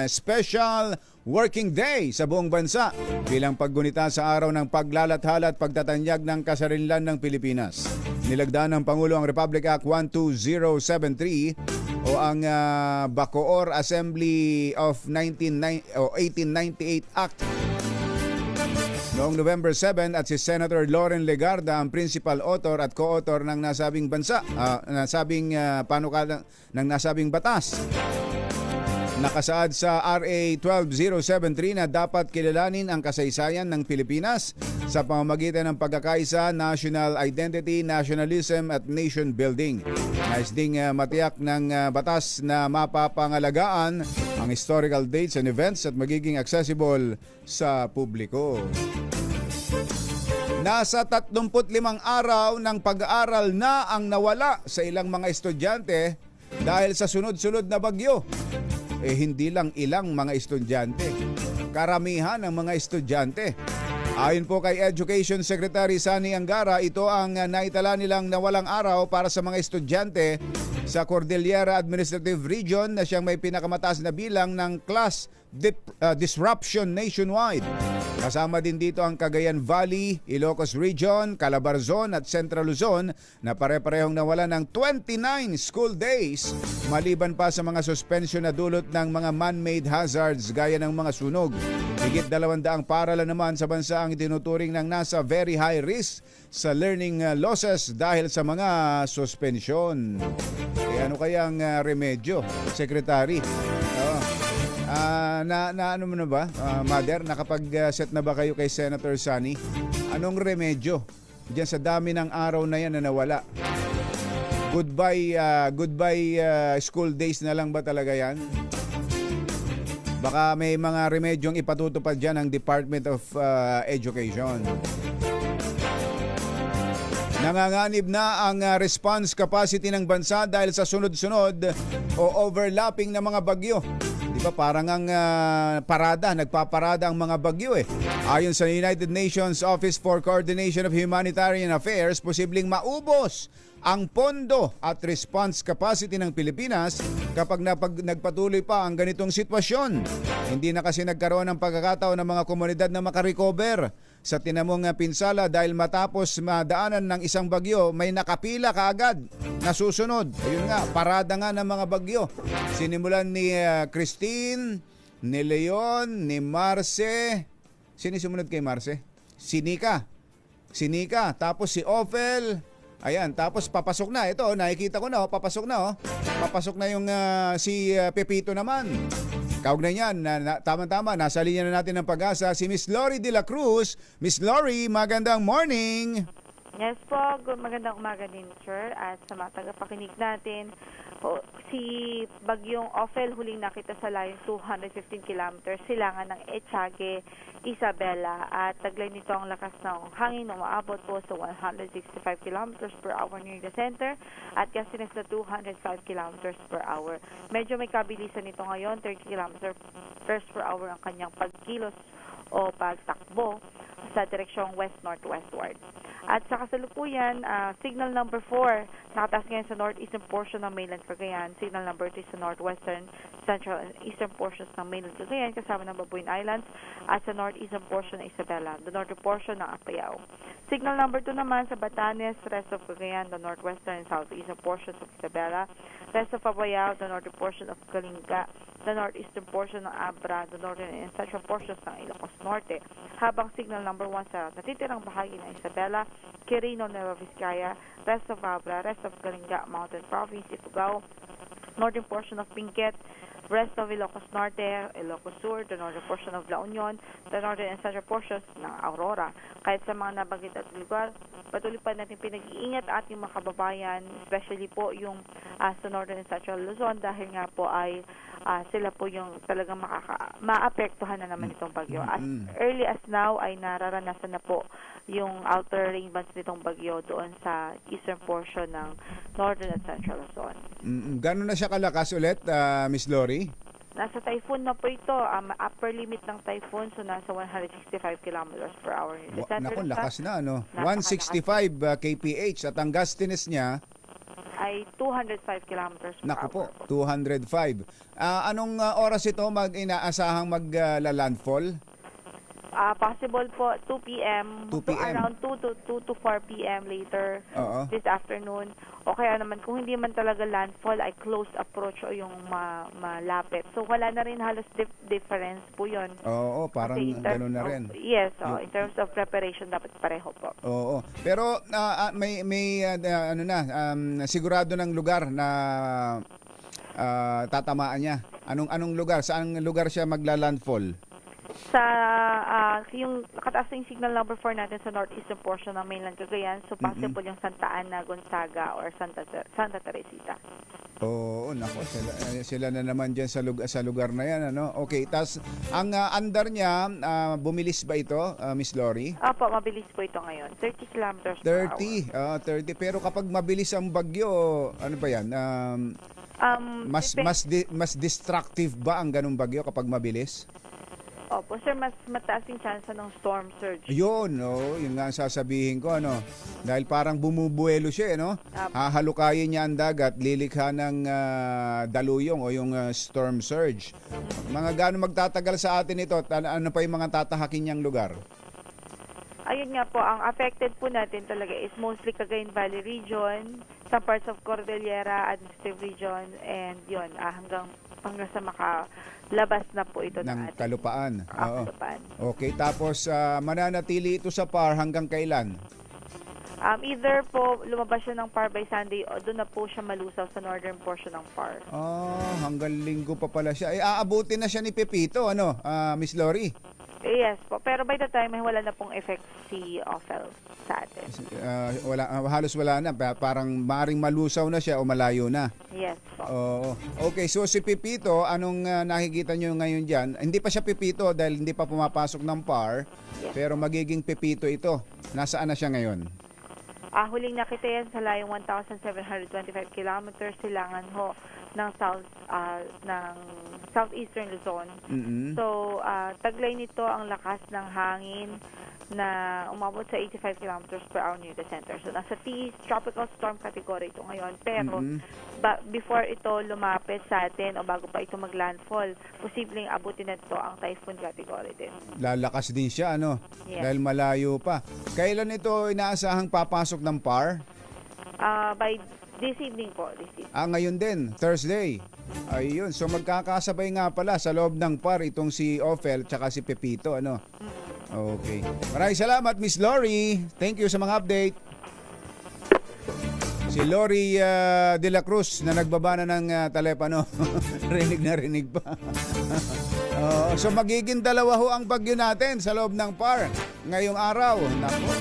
S1: Special Working Day sa buong bansa bilang paggunita sa araw ng paglalathala at pagtatanyag ng kasarinlan ng Pilipinas. Nilagdaan ng Pangulo ang Republic Act 12073 o ang Bacoor Assembly of 1898 Act noong November 7 at si Senator Loren Legarda ang principal author at co-author ng nasabing panukala ng nasabing batas. Nakasaad sa RA 12073 na dapat kilalanin ang kasaysayan ng Pilipinas sa pamamagitan ng pagkakaisa, national identity, nationalism at nation building. Nais ding matiyak ng batas na mapapangalagaan ang historical dates and events at magiging accessible sa publiko. Nasa 35 araw ng pag-aaral na ang nawala sa ilang mga estudyante dahil sa sunod-sunod na bagyo. Hindi lang ilang mga estudyante, karamihan ng mga estudyante. Ayon po kay Education Secretary Sani Angara, ito ang naitala nilang nawalang araw para sa mga estudyante sa Cordillera Administrative Region na siyang may pinakamataas na bilang ng class disruption nationwide. Kasama din dito ang Cagayan Valley, Ilocos Region, Calabarzon at Central Luzon na pare-parehong nawala ng 29 school days maliban pa sa mga suspension na dulot ng mga man-made hazards gaya ng mga sunog. Higit 200 paaralan naman sa bansa ang itinuturing ng nasa very high risk sa learning losses dahil sa mga suspension. Ano kayang remedyo, Secretary? Ano mo na ba, Mother? Nakapag-set na ba kayo kay Senator Sani? Anong remedyo diyan sa dami ng araw na yan na nawala? Goodbye school days na lang ba talaga yan? Baka may mga remedyong ipatutupad dyan ng Department of Education. Nanganganib na ang response capacity ng bansa dahil sa sunod-sunod o overlapping na mga bagyo. Di ba parang ang nagpaparada ang mga bagyo eh. Ayon sa United Nations Office for Coordination of Humanitarian Affairs, posibleng maubos ang pondo at response capacity ng Pilipinas kapag nagpatuloy pa ang ganitong sitwasyon. Hindi na kasi nagkaroon ng pagkakataon ng mga komunidad na makarecover sa tinamong pinsala dahil matapos madaanan ng isang bagyo, may nakapila kaagad na susunod. Ayun nga, parada nga ng mga bagyo. Sinimulan ni Christine, ni Leon, ni Marce. Sino sumunod kay Marce? Sinika, tapos si Ophel. Ayan, tapos papasok na. Ito, nakikita ko na, papasok na. Papasok na yung si Pepito naman. Kaugnay niyan, tama-tama, nasa linya na natin ng Pag-asa si Miss Lori de la Cruz. Miss Lori, magandang morning.
S9: Yes po, magandang umaga din, sir. At sa mga tagapakinig natin, si Bagyong Ophel huling nakita sa layong 215 kilometers silangan ng Echage, Isabela. At taglay nito ang lakas ng hangin na umaabot po sa 165 kilometers per hour near the center at gustiness na 205 kilometers per hour. Medyo may kabilisan nito ngayon, 30 kilometers per hour ang kanyang pagkilos o pagtakbo sa direksyong west-northwestward. At sa kasalukuyan, signal number 4, nakataas ngayon sa northeastern portion ng mainland Cagayan. Signal number 3 sa northwestern, central and eastern portions ng mainland Cagayan kasama ng Babuyan Islands at sa northeastern portion ng Isabela, the northern portion ng Apayao. Signal number 2 naman sa Batanes, rest of Cagayan, the northwestern and southeastern portions of Isabela, rest of Apayao, the northern portion of Kalinga, the northeastern portion ng Abra, the northern and central portions ng Ilocos Norte. Habang signal number 1 sa natitirang bahagi ng Isabela, Quirino, Nueva Vizcaya, rest of Abra, rest of Kalinga, Mountain Province, Ifugao, northern portion of Benguet, rest of Ilocos Norte, Ilocos Sur, the northern portion of La Union, the northern and central portions ng Aurora. Kahit sa mga nabanggit at lugar, patuloy pa natin pinag-iingat ating mga kababayan, especially po yung sa northern and central Luzon dahil nga po ay sila po yung talagang maapektuhan na naman itong bagyo. As early as now ay nararanasan na po yung outer rain bands nitong bagyo doon sa eastern portion ng northern and central Luzon.
S1: Gano'n na siya kalakas ulit, Miss Lori?
S9: Nasa typhoon na po ito, upper limit ng typhoon, so nasa 165 kilometers per hour.
S1: Naku, lakas na, ano?
S9: Napakalakas.
S1: 165 kph at ang gustiness niya,
S9: Ay 205 kilometers per
S1: naku po,
S9: hour.
S1: 205. Anong oras ito inaasahang magla-landfall?
S9: Possible po 2 p.m.
S1: 2 p.m.
S9: Around 2 to 4 p.m. later
S1: Oo.
S9: this afternoon. O kaya naman kung hindi man talaga landfall ay close approach o yung malapit. So wala na rin halos difference po yun.
S1: Oo, parang
S9: Kasi in terms
S1: gano'n na
S9: of-
S1: rin.
S9: Yes, in terms of preparation dapat pareho po.
S1: Oo. Pero may sigurado ng lugar na tatamaan niya. Anong lugar? Saang lugar siya magla-landfall?
S9: Sa yung kataas yung signal number 4 natin sa northeastern portion ng mainland Cagayan, so possible yung Santa Ana, Gonzaga or Santa Teresita.
S1: Oo, nako, sila na naman diyan sa lugar na 'yan, ano. Okay, tas ang andar niya, bumilis ba ito, Miss Lori?
S9: Opo, mabilis po ito ngayon. 30 kilometers per hour.
S1: 30. Pero kapag mabilis ang bagyo, ano ba 'yan? Mas destructive ba ang ganung bagyo kapag mabilis?
S9: Opo, sir, mas mataas yung chance ng storm surge.
S1: Yun nga ang sasabihin ko, ano. Dahil parang bumubuelo siya, no? Hahalukayin niya ang dagat, lilikha ng daluyong o yung storm surge. Mga gaano magtatagal sa atin ito? Ano pa yung mga tatahakin niyang lugar?
S9: Ayun nga po, ang affected po natin talaga is mostly Cagayan Valley region, some parts of Cordillera, Administrative region, and yun, hanggang sa makalabas na po ito ng ating
S1: Kalupaan. Oo.
S9: Kalupaan.
S1: Okay, tapos mananatili ito sa PAR hanggang kailan?
S9: Either po lumabas siya ng PAR by Sunday o doon na po siya malusaw sa northern portion ng PAR.
S1: Hanggang linggo pa pala siya. Aabutin na siya ni Pepito, ano, Miss Lori?
S9: Yes po, pero by the time ay wala na pong effect si Ophel sa atin.
S1: Halos wala na. Parang maring malusaw na siya o malayo na.
S9: Yes po.
S1: Oo. Okay, so si Pepito, anong nakikita nyo ngayon dyan? Hindi pa siya Pepito dahil hindi pa pumapasok ng PAR,
S9: Yes.
S1: pero magiging Pepito ito. Nasaan na siya ngayon?
S9: Huling nakita yan sa layong 1,725 kilometers silangan ho ng southeastern Luzon. So, taglay nito ang lakas ng hangin na umabot sa 85 kilometers per hour near the center. So, nasa tropical storm category ito ngayon. Pero, before ito lumapit sa atin o bago pa ito maglandfall, posibleng abutin na ito ang typhoon category din.
S1: Lalakas din siya, ano?
S9: Yes.
S1: Dahil malayo pa. Kailan ito inaasahang papasok ng PAR?
S9: By this evening po.
S1: Ngayon din, Thursday. Ayun, so magkakasabay nga pala sa loob ng PAR itong si Ophel tsaka si Pepito, ano? Okay. Maraming salamat, Miss Lori. Thank you sa mga update. Si Lori de la Cruz na nagbaba na ng telepono. Rinig na rinig pa. So magiging dalawa ho ang bagyo natin sa loob ng PAR ngayong araw. Nako.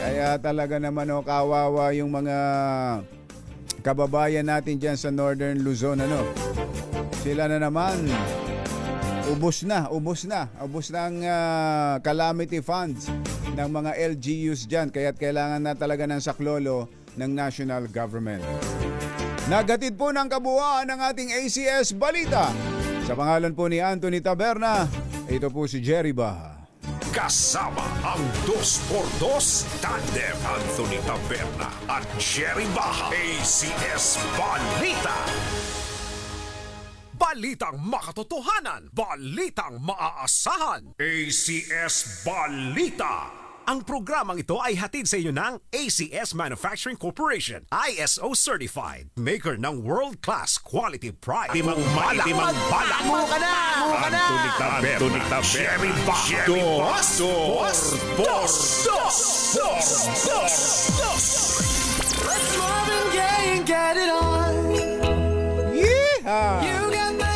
S1: Kaya talaga naman kawawa yung mga kababayan natin dyan sa Northern Luzon, ano. Sila na naman ubos na ang calamity funds ng mga LGUs dyan, kaya't kailangan na talaga ng saklolo ng national government. Nagatid po ng kabuuan ng ating ACS Balita. Sa pangalan po ni Anthony Taberna, ito po si Jerry Baha.
S2: Kasama ang 2x2 Tandem Anthony Taberna at Jerry Baha. ACS Balita. Balitang makatotohanan. Balitang maaasahan. ACS Balita.
S3: Ang programang ito ay hatid sa inyo ng ACS Manufacturing Corporation, ISO Certified, maker ng world-class quality pride.
S2: Timang balak. Mo ka na. Anthony Taberna. Jerry Baha.
S10: Let's Marvin Gaye and get it on.
S1: Yeehaw!
S10: You got my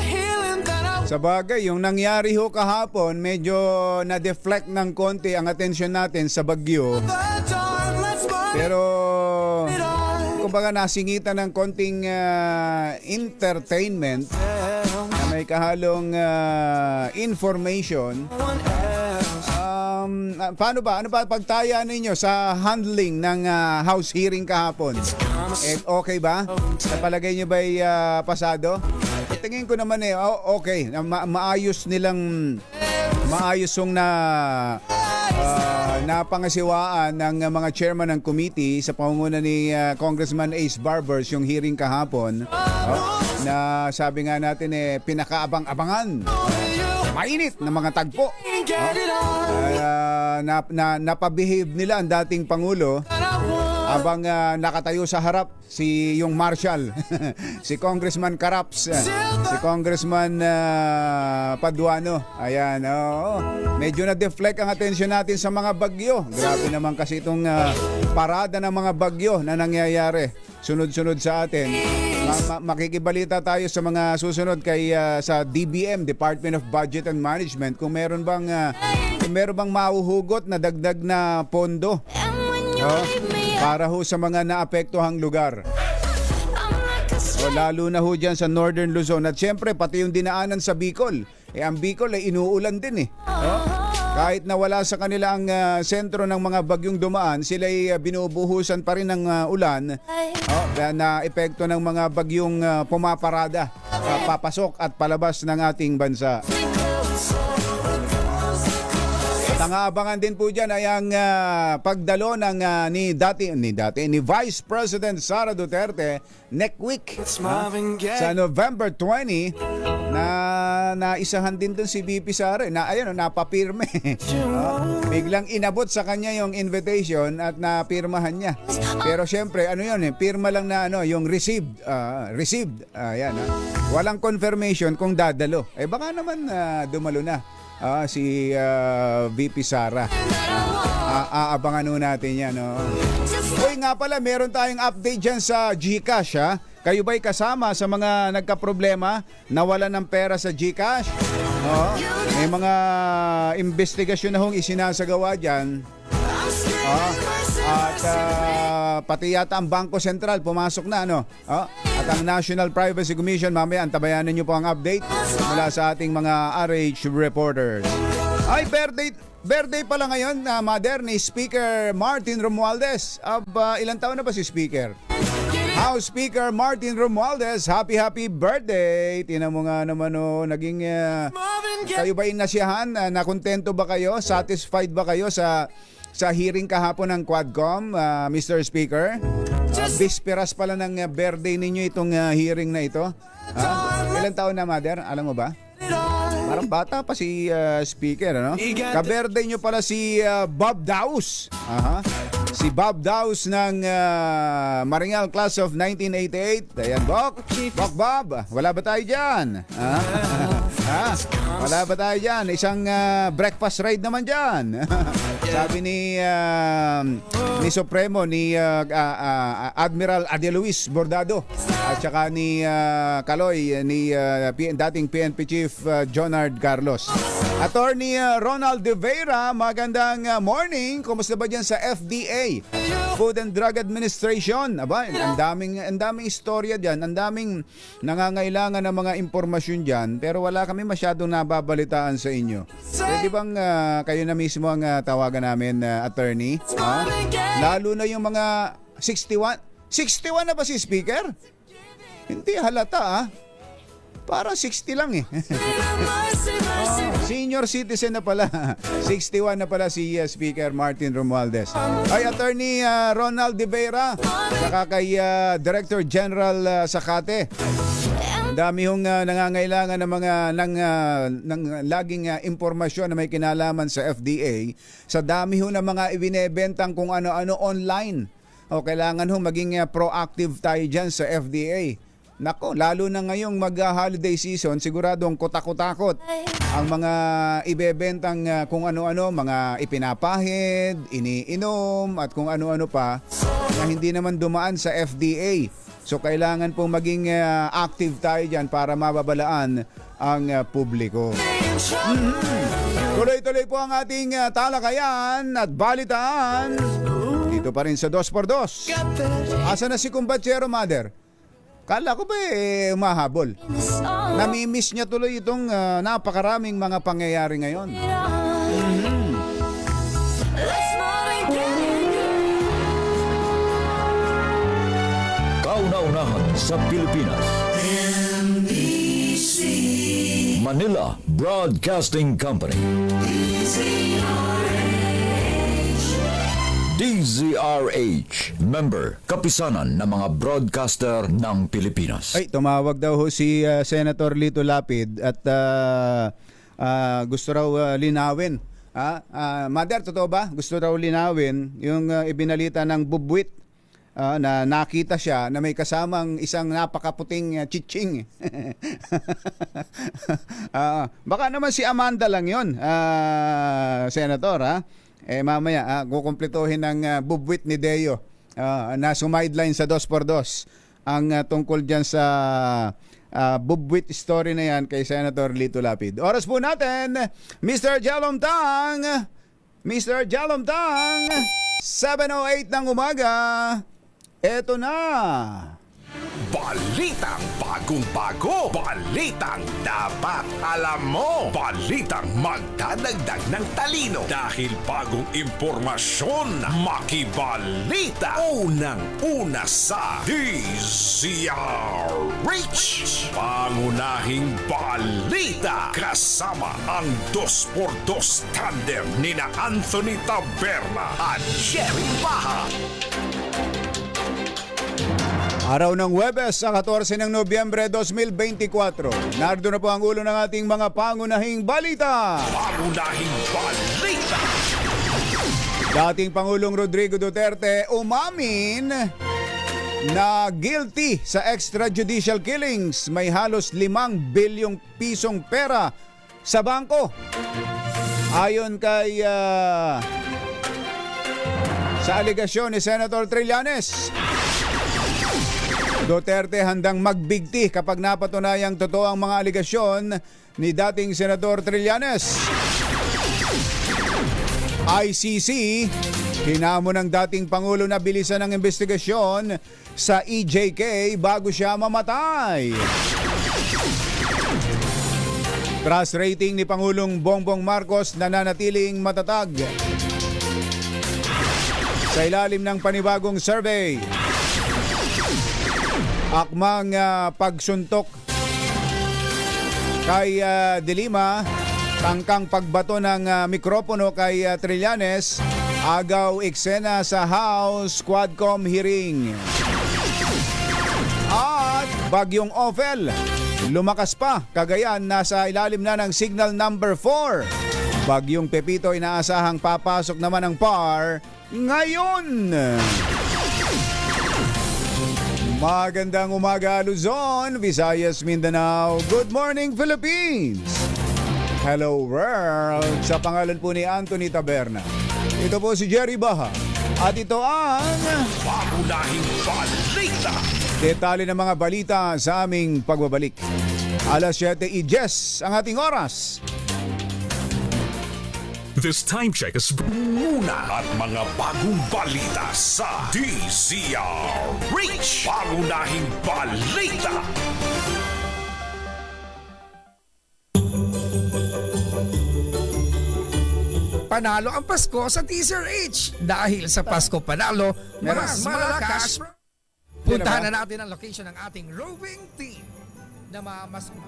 S1: Sa bagay, yung nangyari ho kahapon, medyo na-deflect ng konti ang atensyon natin sa bagyo. Pero, kumbaga nasingitan ng konting entertainment na may kahalong information. Paano ba? Ano ba pagtaya ninyo sa handling ng House hearing kahapon? Okay ba? Sa palagay nyo ba'y pasado? Tingin ko naman okay. Maayos yung napangasiwaan ng mga chairman ng committee sa pangunguna ni Congressman Ace Barbers yung hearing kahapon. Na sabi nga natin pinakaabang-abangan. Mainit na mga tagpo. Napabehave nila ang dating Pangulo habang nakatayo sa harap yung Marshal, si Congressman Caraps, si Congressman Paduano. Ayan, medyo na-deflect ang atensyon natin sa mga bagyo. Grabe naman kasi itong parada ng mga bagyo na nangyayari sunod-sunod sa atin. Makikibalita tayo sa mga susunod sa DBM, Department of Budget and Management, kung meron bang mahuhugot na dagdag na pondo para ho sa mga naapektuhang lugar. Lalo na ho dyan sa Northern Luzon. At syempre, pati yung dinaanan sa Bicol. Ang Bicol ay inuulan din Kahit na wala sa kanila ang sentro ng mga bagyong dumaan, sila ay binubuhusan pa rin ng ulan na epekto ng mga bagyong pumaparada, papasok at palabas ng ating bansa. At ang aabangan din po dyan ay ang pagdalo ng ni Vice President Sara Duterte next week sa November 20 na naisahan din dun si VP Sara napapirme. Biglang inabot sa kanya yung invitation at napirmahan niya. Pero syempre pirma lang na yung received. Walang confirmation kung dadalo. Baka naman dumalo na. Si VP Sara. Aabangan natin yan. Uy nga pala, meron tayong update dyan sa GCash. Kayo ba'y kasama sa mga nagka-problema nawala ng pera sa GCash? May mga investigasyon na hong isinasagawa dyan. At pati yata ang Bangko Sentral pumasok na at ang National Privacy Commission, mamaya antabayanan nyo po ang update mula sa ating mga RH reporters. Ay, birthday pala ngayon Mother ni Speaker Martin Romualdez. Ilang taon na ba si Speaker? House Speaker Martin Romualdez, happy birthday. Tingnan mo nga naman naging kayo ba inasyahan? Nakontento ba kayo? Satisfied ba kayo sa hearing kahapon ng Quadcom, Mr. Speaker? Bisperas pala ng birthday ninyo itong hearing na ito. Ilang taon na, Mother? Alam mo ba? Parang bata pa si Speaker, Ka-birthday nyo pala si Bob Daus. Si Bob Daus ng Maringal Class of 1988. Ayan, Bob. Wala ba tayo dyan? Wala ba tayo dyan? Isang breakfast ride naman dyan. Sabi ni Supremo, ni Admiral Adia Luis Bordado at saka ni Kaloy, ni dating PNP Chief Jonard Carlos. Attorney Ronald De Vera, magandang morning. Kumusta ba dyan sa FDA, Food and Drug Administration? Ang daming istorya dyan, ang daming nangangailangan ng mga impormasyon dyan, pero wala kami masyadong nababalitaan sa inyo. Pwede bang kayo na mismo ang tawagan namin, attorney? Lalo na yung mga 61 na ba si Speaker? Hindi halata Parang 60 lang senior citizen na pala. 61 na pala si Speaker Martin Romualdez. Ay, Attorney Ronald De Vera, saka kay Director General Sakate. Dami hong nangangailangan ng mga ng laging impormasyon na may kinalaman sa FDA. Sa dami ho ng mga ibinebentang kung ano-ano online. Kailangan ho maging proactive tayo dyan sa FDA. Nako, lalo na ngayong mag-holiday season, siguradong kutakot-takot ang mga ibebentang kung ano-ano, mga ipinapahid, iniinom at kung ano-ano pa na hindi naman dumaan sa FDA. So kailangan pong maging active tayo dyan para mababalaan ang publiko. Tuloy-tuloy po ang ating talakayan at balitaan. Dito pa rin sa 2x2. Asa na si Kumbatsero Mother? Kala ko ba umahabol? Namimiss niya tuloy itong napakaraming mga pangyayari ngayon.
S10: Kauna-unahan sa Pilipinas. Manila Broadcasting Company. DZRH, member, kapisanan ng mga broadcaster ng Pilipinas.
S1: Ay, tumawag daw ho si Senator Lito Lapid at gusto raw linawin. Mother, totoo ba? Gusto raw linawin yung ibinalita ng bubwit na nakita siya na may kasamang isang napakaputing chiching. Baka naman si Amanda lang yun, Senator, ha? Mamaya, kukumpletohin ng bubwit ni Deo na sumideline sa 2x2 ang tungkol dyan sa bubwit story na yan kay Senator Lito Lapid. Oras po natin, Mr. Jalom Tang! Mr. Jalom Tang! 7:08 ng umaga. Eto na!
S2: Balitang bagong-bago, balitang dapat alam mo, balitang magdadagdag ng talino dahil bagong impormasyon, makibalita, unang-una sa DZRH. Pangunahing balita kasama ang 2x2 tandem nina Anthony Taberna at Jerry Baha.
S1: Araw ng Huwebes, sa 14 ng Nobyembre 2024. Nardo na po ang ulo ng ating mga pangunahing balita.
S2: Pangunahing balita.
S1: Dating Pangulong Rodrigo Duterte umamin na guilty sa extrajudicial killings. May halos 5 bilyong pisong pera sa bangko. Ayon kay sa alegasyon ni Senator Trillanes, Duterte handang magbigti kapag napatunayang totoo ang mga aligasyon ni dating Senador Trillanes. ICC, hinamon ng dating Pangulo na bilisan ang investigasyon sa EJK bago siya mamatay. Trust rating ni Pangulong Bongbong Marcos nananatiling matatag. Sa ilalim ng panibagong survey, akmang pagsuntok kay De Lima, tangkang pagbato ng mikropono kay Trillanes, agaw eksena sa House Quadcom hearing. At bagyong Ophel, lumakas pa, Cagayan nasa ilalim na ng signal number 4. Bagyong Pepito inaasahang papasok naman ng PAR ngayon. Magandang umaga Luzon, Visayas, Mindanao. Good morning Philippines. Hello world. Sa pangalan po ni Anthony Taberna. Ito po si Jerry Baha. At ito ang
S2: Pangunahing balita.
S1: detalye ng mga balita sa aming pagbabalik. Alas 7:10 ang ating oras.
S7: This time check is
S2: Muna at mga bagong balita sa DZRH. Pangunahing balita.
S11: Panalo ang Pasko sa DZRH. Dahil sa Pasko Panalo, mas malakas. Puntahan na natin ang location ng ating roving team na mamasko.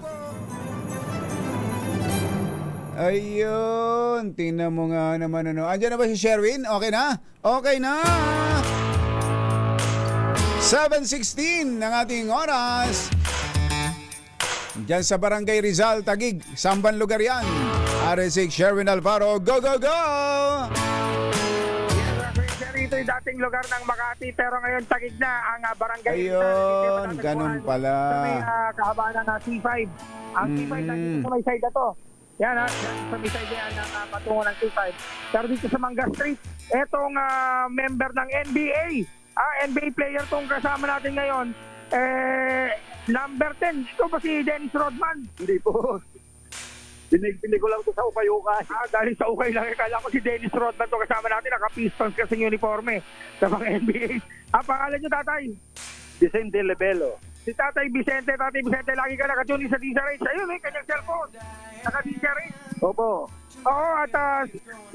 S1: Ayun, tingnan mo nga naman ano. Andiyan na ba si Sherwin? Okay na? Okay na! 7:16 ang ating oras. Diyan sa Barangay Rizal, Taguig, Samban lugar yan. RS6 Sherwin Alvaro, go, go, go!
S12: Ito yung dating lugar ng Makati pero ngayon Taguig na ang barangay.
S1: Ayun, ganun pala.
S12: Sa may kahabaan ng C5. Ang C5 dito sa may side na to. Yan ha, sa may side yan ang patungo ng C5. Pero dito sa Manga Street, etong member ng NBA, NBA player tong kasama natin ngayon, Number 10, ito ba si Dennis Rodman?
S13: Hindi po. Pinigpili ko lang ito sa ukay-ukay.
S12: Dahil sa ukay lang, kala ko si Dennis Rodman to kasama natin, naka-Pistons kasing uniforme sa mga NBA. Pangalan niyo, tatay?
S13: Vicente Lebelo.
S12: Si Tatay Vicente, lagi ka nakatune sa DZRH. Ayun, kanyang cellphone. Naka-DZRH.
S13: Opo.
S12: Oo, at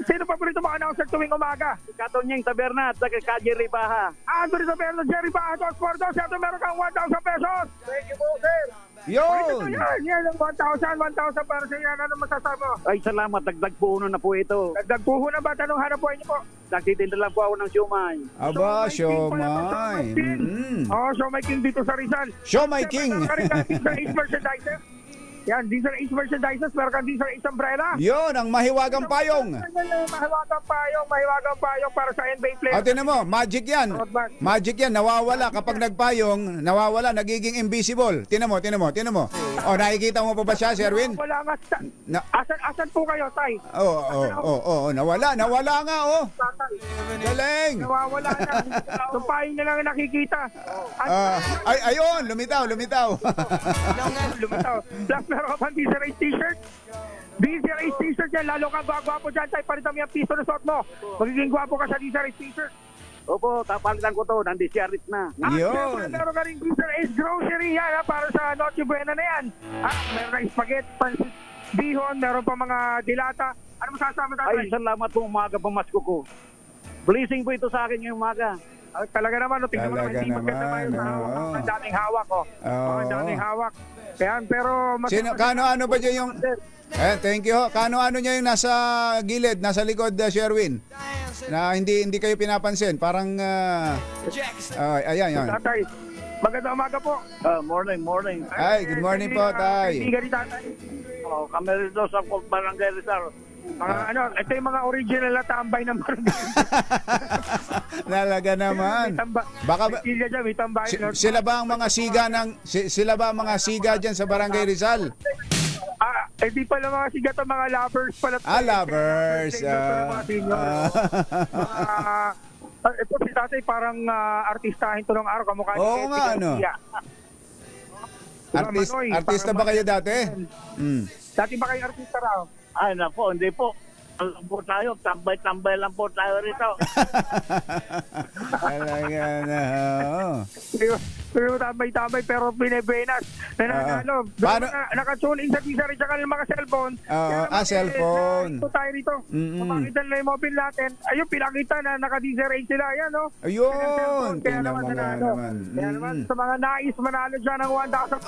S12: sino pa po rito mga announcer tuwing umaga?
S13: Si Katonyeng Taberna at saka ka Jerry Baha.
S12: Andrew Taberna, Jerry Baha, Dos por Dos. Ito meron kang 1,000 pesos.
S13: Thank you po, sir.
S1: Yun!
S12: Yan, 1,000 para sa yan. Ano masasabi mo?
S13: Ay, salamat. Dagdag puhunan na po ito.
S12: Dagdag puho na ba? Tanong hanap po niyo po.
S13: Nagtitinda lang po ako ng siumay.
S1: Aba, siomay.
S12: Oh, Siomay King dito sa Rizal.
S1: Siomay King.
S12: Sa Ace Merchandises. Yan, these are Ace Merchandises. Meron kang these are Ace Umbrella.
S1: Yun, ang mahiwagang payong.
S12: Mahiwagang payong para sa NBA players.
S1: O, tinan mo, magic yan. Magic yan, nawawala kapag nagpayong, nawawala, nagiging invisible. Tinan mo. O, nakikita mo pa ba siya, Sir Erwin?
S12: Wala nga. Asan po kayo, Tay?
S1: Oo, nawala nga, oh. Galing.
S12: Nawawala na. Yung payong na lang nakikita.
S1: Ayun, lumitaw.
S12: Lumitaw. Plus, meron ka pang DZRH t-shirt. DZRH t-shirt yan. Lalo ka gwapo dyan. Tay, palitan mo yung piso na suot mo. Magiging gwapo ka sa DZRH t-shirt.
S13: Opo, tapalitan ko to. Nandisyarit na.
S1: Yun.
S12: Meron ka rin DZRH grocery yan para sa Noche Buena na yan. Meron na spaghetti, pansit, bihon, meron pa mga dilata. Ano masasama tayo?
S13: Ay, salamat po umaga pamasko ko. Blessing po ito sa akin ngayong umaga.
S12: Talaga naman, tingnan mo naman, hindi maganda tayo sa ang daming hawak, ang daming hawak. Kaya, pero...
S1: Kano-ano ba dyan yung... thank you. Kano-ano niya yung nasa gilid, nasa likod, Sherwin? Na hindi kayo pinapansin. Parang... ayan.
S12: Tatay, magandang umaga po.
S13: Morning.
S1: Ay, good morning po, Tay.
S12: Kaibigan ni Tatay.
S13: Kami rito sa Barangay Rizal.
S12: Ito yung mga original na tambay ng barangay.
S1: Nalaga naman. Baka
S12: may tambay.
S1: Sila ba ang mga siga diyan sa Barangay Rizal?
S12: Hindi pala mga siga to, mga lovers pala.
S1: Lovers.
S12: Ito si Tatay parang artistahin to ng araw, kamukha ni
S1: Oo nga, ano. Artista ba kayo dati?
S12: Dati ba kayo artista raw?
S13: Ay, nako, hindi po. Alam po tayo, tambay lang po tayo rito.
S1: Talaga na.
S12: Pero tambay pero binebenas. Nananalo. Nakatune in sa DZRH at mga cellphone.
S1: Cellphone.
S12: Ito tayo rito. Papakita na yung mobile natin. Ayun, pinakita na naka-DZRH sila. Ayan, no?
S1: Ayun.
S12: Kaya naman nanalo. Kaya naman sa mga nais manalo dyan ng 1,000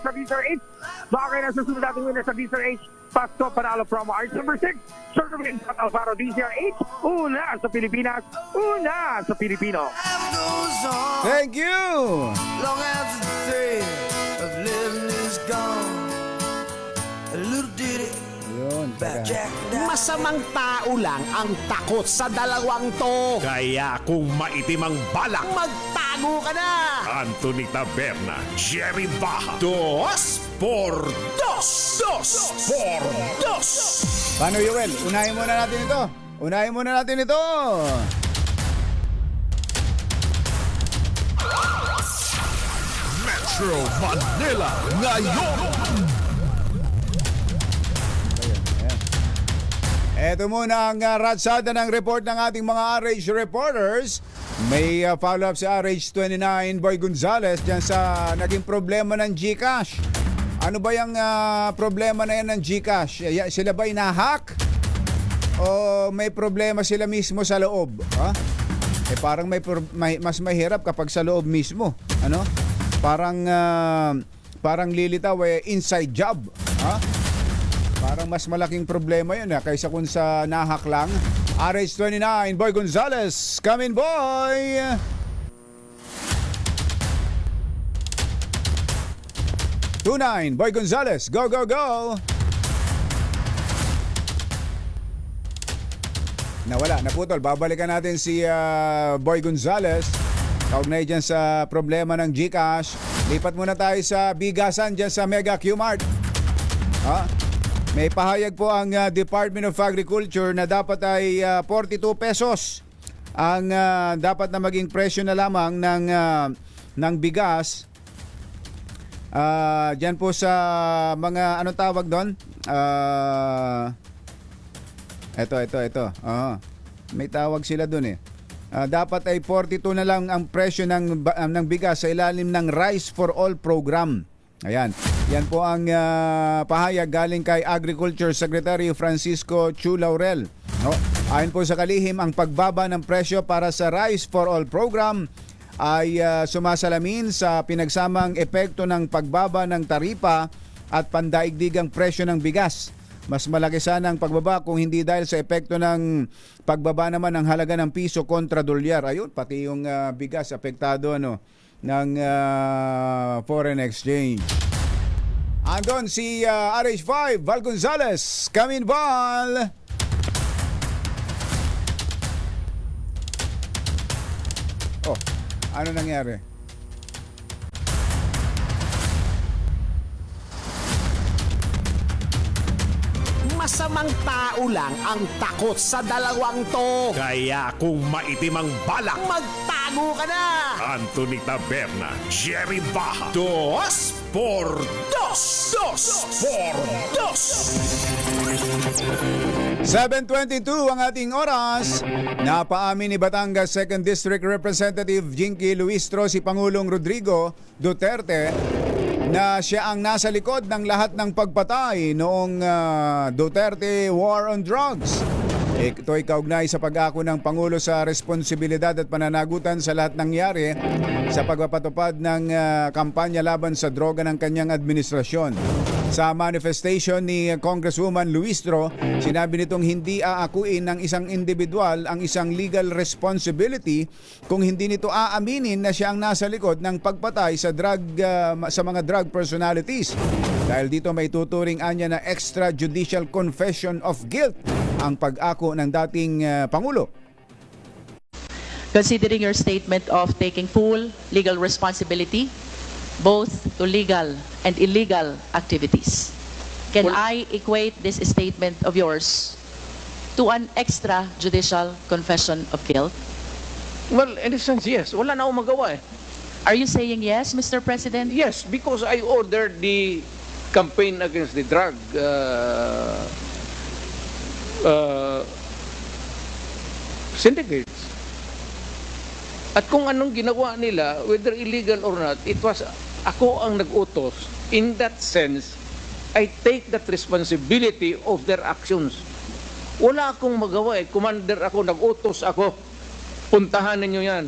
S12: sa DZRH. Baka kayo nasusunod natin winner sa DZRH. Pasko Panalo Promo Arts number 6. Certificate sa Alvaro DZRH. Una sa Pilipinas. Una sa Pilipino.
S1: Thank you.
S14: Long after the thrill of living is gone. A little ditty about Jack Daniels.
S2: Masamang tao lang ang takot sa dalawang to. Kaya kung maitim ang balak, magtago ka na! Anthony Taberna, Jerry Baha. Dos por dos! Dos por dos!
S1: Paano, Yuel? Unahin muna natin ito.
S2: Metro Manila ngayon!
S1: Ito muna ang ratsada ng report ng ating mga RH reporters. May follow-up sa RH29 Boy Gonzales dyan sa naging problema ng GCash. Ano ba yung problema na yan ng GCash? Sila ba inahack? O may problema sila mismo sa loob? Parang mas mahirap kapag sa loob mismo. Ano? Parang lilitaw inside job. Parang mas malaking problema yun kaysa kung sa nahak lang. RH29 Boy Gonzales, come in, boy! '29 Boy Gonzales, go! Naputol. Babalikan natin si Boy Gonzales. Kaugnay dyan sa problema ng GCash. Lipat muna tayo sa bigasan dyan sa Mega Q-Mart. May pahayag po ang Department of Agriculture na dapat ay 42 pesos ang dapat na maging presyo na lamang ng bigas Diyan po sa mga anong tawag doon? Ito. May tawag sila doon eh. Dapat ay 42 na lang ang presyo ng bigas sa ilalim ng Rice for All program. Ayan. Yan po ang pahayag galing kay Agriculture Secretary Francisco Chu Laurel. No? Ayon po sa kalihim, ang pagbaba ng presyo para sa Rice for All program ay sumasalamin sa pinagsamang epekto ng pagbaba ng taripa at pandaigdigang presyo ng bigas. Mas malaki sana ang pagbaba kung hindi dahil sa epekto ng pagbaba naman ng halaga ng piso kontra dolyar. Ayun, pati yung bigas apektado ng foreign exchange. Andon si RH5 Val Gonzales. Come in, Val! Oh, ano nangyari?
S2: Masamang tao lang ang takot sa dalawang to.
S3: Kaya kung maitim ang balak,
S2: Magtago ka na!
S3: Anthony Taberna, Jerry Baja, Dos por Dos! Dos por Dos!
S1: 7:22 ang ating oras. Napaamin ni Batangas 2nd District Representative Jinky Luistro si Pangulong Rodrigo Duterte na siya ang nasa likod ng lahat ng pagpatay noong Duterte War on Drugs. Ito ay kaugnay sa pag-ako ng Pangulo sa responsibilidad at pananagutan sa lahat nangyari sa pagpapatupad ng kampanya laban sa droga ng kanyang administrasyon. Sa manifestation ni Congresswoman Luistro, sinabi nitong hindi aakuin ng isang individual ang isang legal responsibility kung hindi nito aaminin na siya ang nasa likod ng pagpatay sa mga drug personalities. Dahil dito may tuturing anya na extrajudicial confession of guilt ang pag-ako ng dating Pangulo.
S5: Considering your statement of taking full legal responsibility both to legal and illegal activities, can I equate this statement of yours to an extrajudicial confession of guilt?
S6: Well, in a sense, yes. Wala na akong magawa eh.
S5: Are you saying yes, Mr. President?
S6: Yes, because I ordered the campaign against the drug syndicates. At kung anong ginawa nila, whether illegal or not, it was ako ang nag-utos. In that sense, I take that responsibility of their actions. Wala akong magawa eh. Commander ako, nag-utos ako. Puntahan ninyo yan.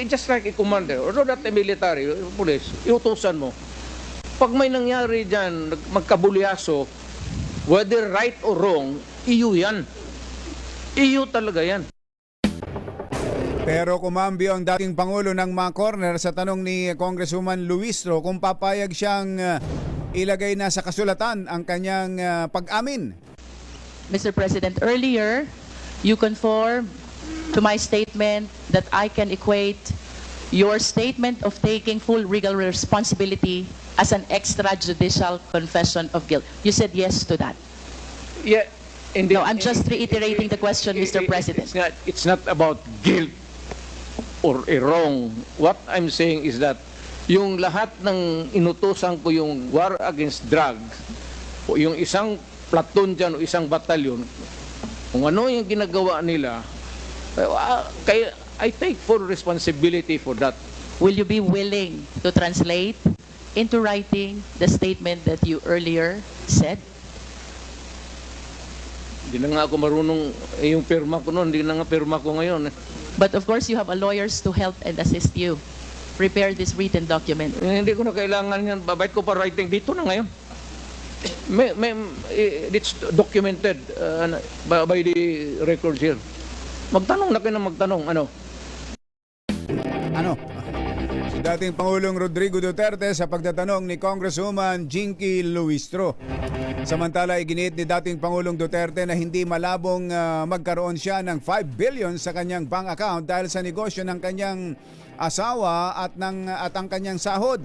S6: Just like a commander, or not a military, police, iutosan mo. Pag may nangyari dyan, magkabulyaso, whether right or wrong, iyo yan. Iyo talaga yan.
S1: Pero kumambyo ang dating Pangulo ng mga corner sa tanong ni Congresswoman Luistro kung papayag siyang ilagay na sa kasulatan ang kanyang pag-amin.
S5: Mr. President, earlier, you conform to my statement that I can equate your statement of taking full legal responsibility as an extrajudicial confession of guilt. You said yes to that.
S6: Yeah.
S5: No, I'm just reiterating the question, Mr. President.
S6: It's not about guilt or a wrong. What I'm saying is that yung lahat ng inutusan ko yung war against drugs, o yung isang platoon dyan o isang batalyon, kung ano yung ginagawa nila, kaya I take full responsibility for that.
S5: Will you be willing to translate into writing the statement that you earlier said?
S6: Hindi na nga ako marunong, yung pirma ko noon, hindi na nga pirma ko ngayon.
S5: But of course, you have lawyers to help and assist you prepare this written document.
S6: Hindi ko na kailangan yan. Babait ko pa writing dito na ngayon. It's documented by the records here. Magtanong na kayo na magtanong. Ano?
S1: Si dating Pangulong Rodrigo Duterte sa pagtatanong ni Congresswoman Jinky Luistro. Samantala, iginiit ni dating Pangulong Duterte na hindi malabong magkaroon siya ng 5 billion sa kanyang bank account dahil sa negosyo ng kanyang asawa at ang kanyang sahod.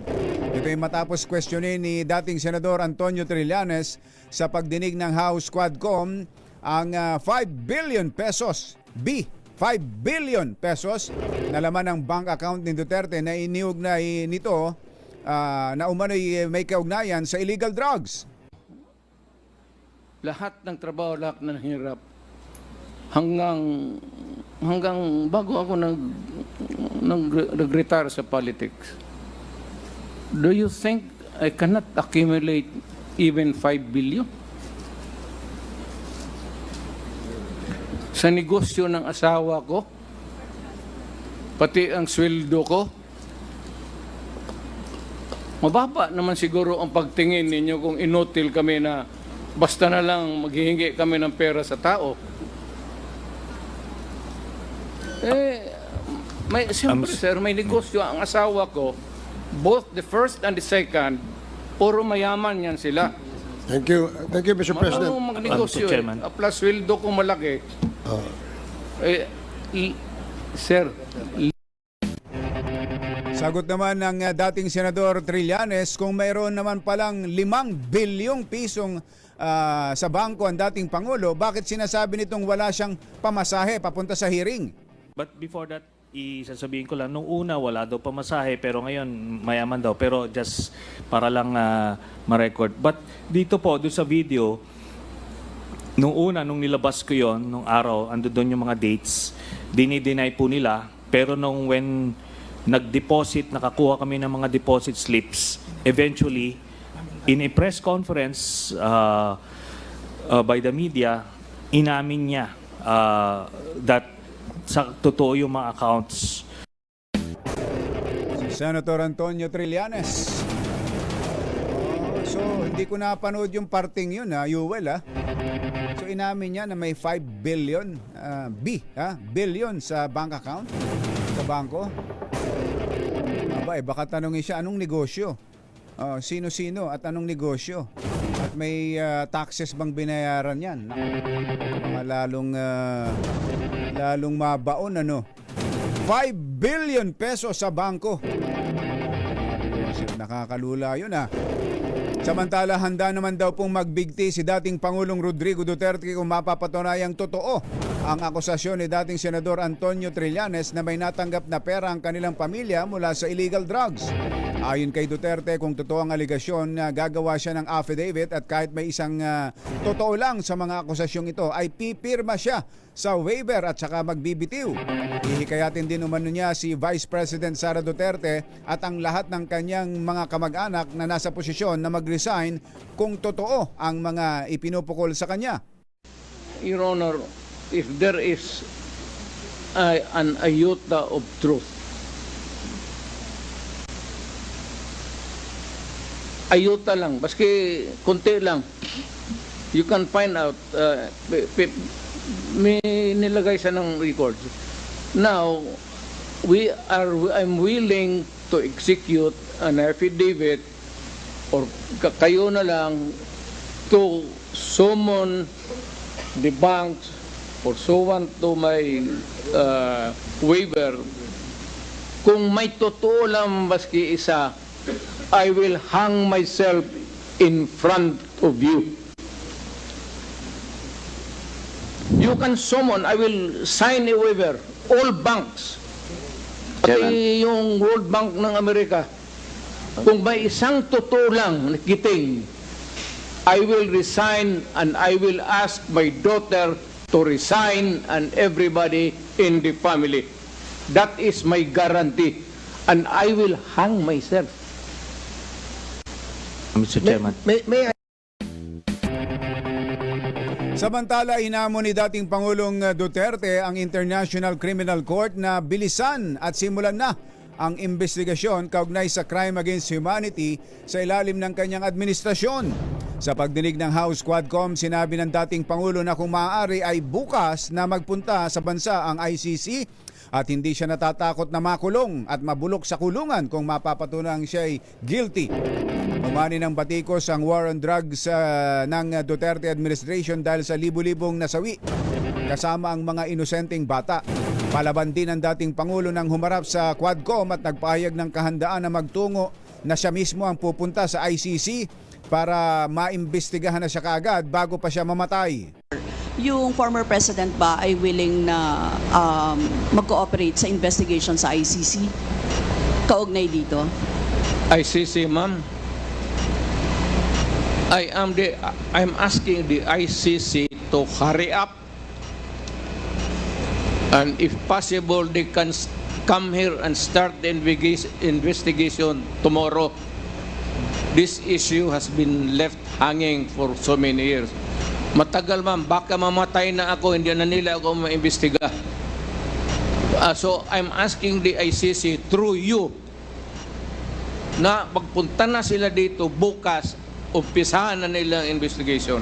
S1: Ito ay matapos questionin ni dating Senador Antonio Trillanes sa pagdinig ng House Quadcom ang 5 billion pesos. 5 billion pesos na laman ng bank account ni Duterte na iniugnay nito na umano'y may kaugnayan sa illegal drugs.
S6: Lahat ng trabaho, lahat ng hirap, hanggang bago ako nag-retire sa politics. Do you think I cannot accumulate even 5 billion? Sa negosyo ng asawa ko, pati ang sweldo ko, mababa naman siguro ang pagtingin ninyo kung inutil kami na basta na lang maghihingi kami ng pera sa tao. Siyempre sir, may negosyo ang asawa ko, both the first and the second, puro mayaman yan sila.
S8: Thank you, Mr. President.
S6: Marunong magnegosyo plus sweldo ko malaki. Sir,
S1: Sagot naman ng dating Senador Trillanes, kung mayroon naman palang 5 bilyong pisong sa bangko ang dating Pangulo, bakit sinasabi nitong wala siyang pamasahe papunta sa hearing?
S15: But before that, isasabihin ko lang, nung una wala daw pamasahe, pero ngayon mayaman daw. Pero just para lang ma-record. But dito po, doon sa video, nung una, nung nilabas ko yon nung araw, ando doon yung mga dates, dinideny po nila. Pero nung when nag-deposit, nakakuha kami ng mga deposit slips, eventually, in a press conference by the media, inamin niya that sa totoo yung mga accounts.
S1: Senator Antonio Trillanes. So, hindi ko napanood yung parting yun, Yuwel, So, inamin niya na may 5 billion, billion sa bank account, sa bangko. Baka tanongin siya, anong negosyo? Sino-sino at anong negosyo? At may taxes bang binayaran yan? Mga lalong mabaon, 5 billion pesos sa bangko. Nakakalula yun, Samantala, handa naman daw pong magbigti si dating Pangulong Rodrigo Duterte kung mapapatunayang totoo ang akusasyon ni dating Senador Antonio Trillanes na may natanggap na pera ang kanilang pamilya mula sa illegal drugs. Ayon kay Duterte, kung totoo ang aligasyon, gagawa siya ng affidavit at kahit may isang totoo lang sa mga akusasyong ito ay pipirma siya sa waiver at saka magbibitiw. Ihikayatin din umano niya si Vice President Sara Duterte at ang lahat ng kanyang mga kamag-anak na nasa posisyon na mag-resign kung totoo ang mga ipinupukol sa kanya.
S6: Your Honor, if there is an iota of truth, ayuta lang, baski konti lang, you can find out, may nilagay siya ng record. Now, I'm willing to execute an affidavit or kayo na lang to summon the banks pursuant to my waiver. Kung may totoo lang baski isa, I will hang myself in front of you. You can summon, I will sign a waiver, all banks, pati yung World Bank ng Amerika. Kung may isang totoo lang nakiting, I will resign and I will ask my daughter to resign and everybody in the family. That is my guarantee. And I will hang myself. Mr. Chairman. May I...
S1: Samantala, inamo ni dating Pangulong Duterte ang International Criminal Court na bilisan at simulan na ang investigasyon kaugnay sa crime against humanity sa ilalim ng kanyang administrasyon. Sa pagdinig ng House Quadcom, sinabi ng dating Pangulo na kung maaari ay bukas na magpunta sa bansa ang ICC at hindi siya natatakot na makulong at mabulok sa kulungan kung mapapatunang siya ay guilty. Umani ng batikos ang war on drugs ng Duterte administration dahil sa libu-libong nasawi kasama ang mga inosenteng bata. Palaban din ang dating Pangulo nang humarap sa Quadcom at nagpahayag ng kahandaan na magtungo na siya mismo ang pupunta sa ICC para maimbestigahan na siya kaagad bago pa siya mamatay.
S16: Yung former president ba ay willing na mag-cooperate sa investigation sa ICC? Kaugnay dito?
S6: ICC, ma'am. I'm asking the ICC to hurry up, and if possible, they can come here and start the investigation tomorrow. This issue has been left hanging for so many years. Matagal, ma'am. Baka mamatay na ako, hindi na nila ako maimbestiga. So I'm asking the ICC through you na pagpunta na sila dito bukas, umpisahan na nila ang investigation.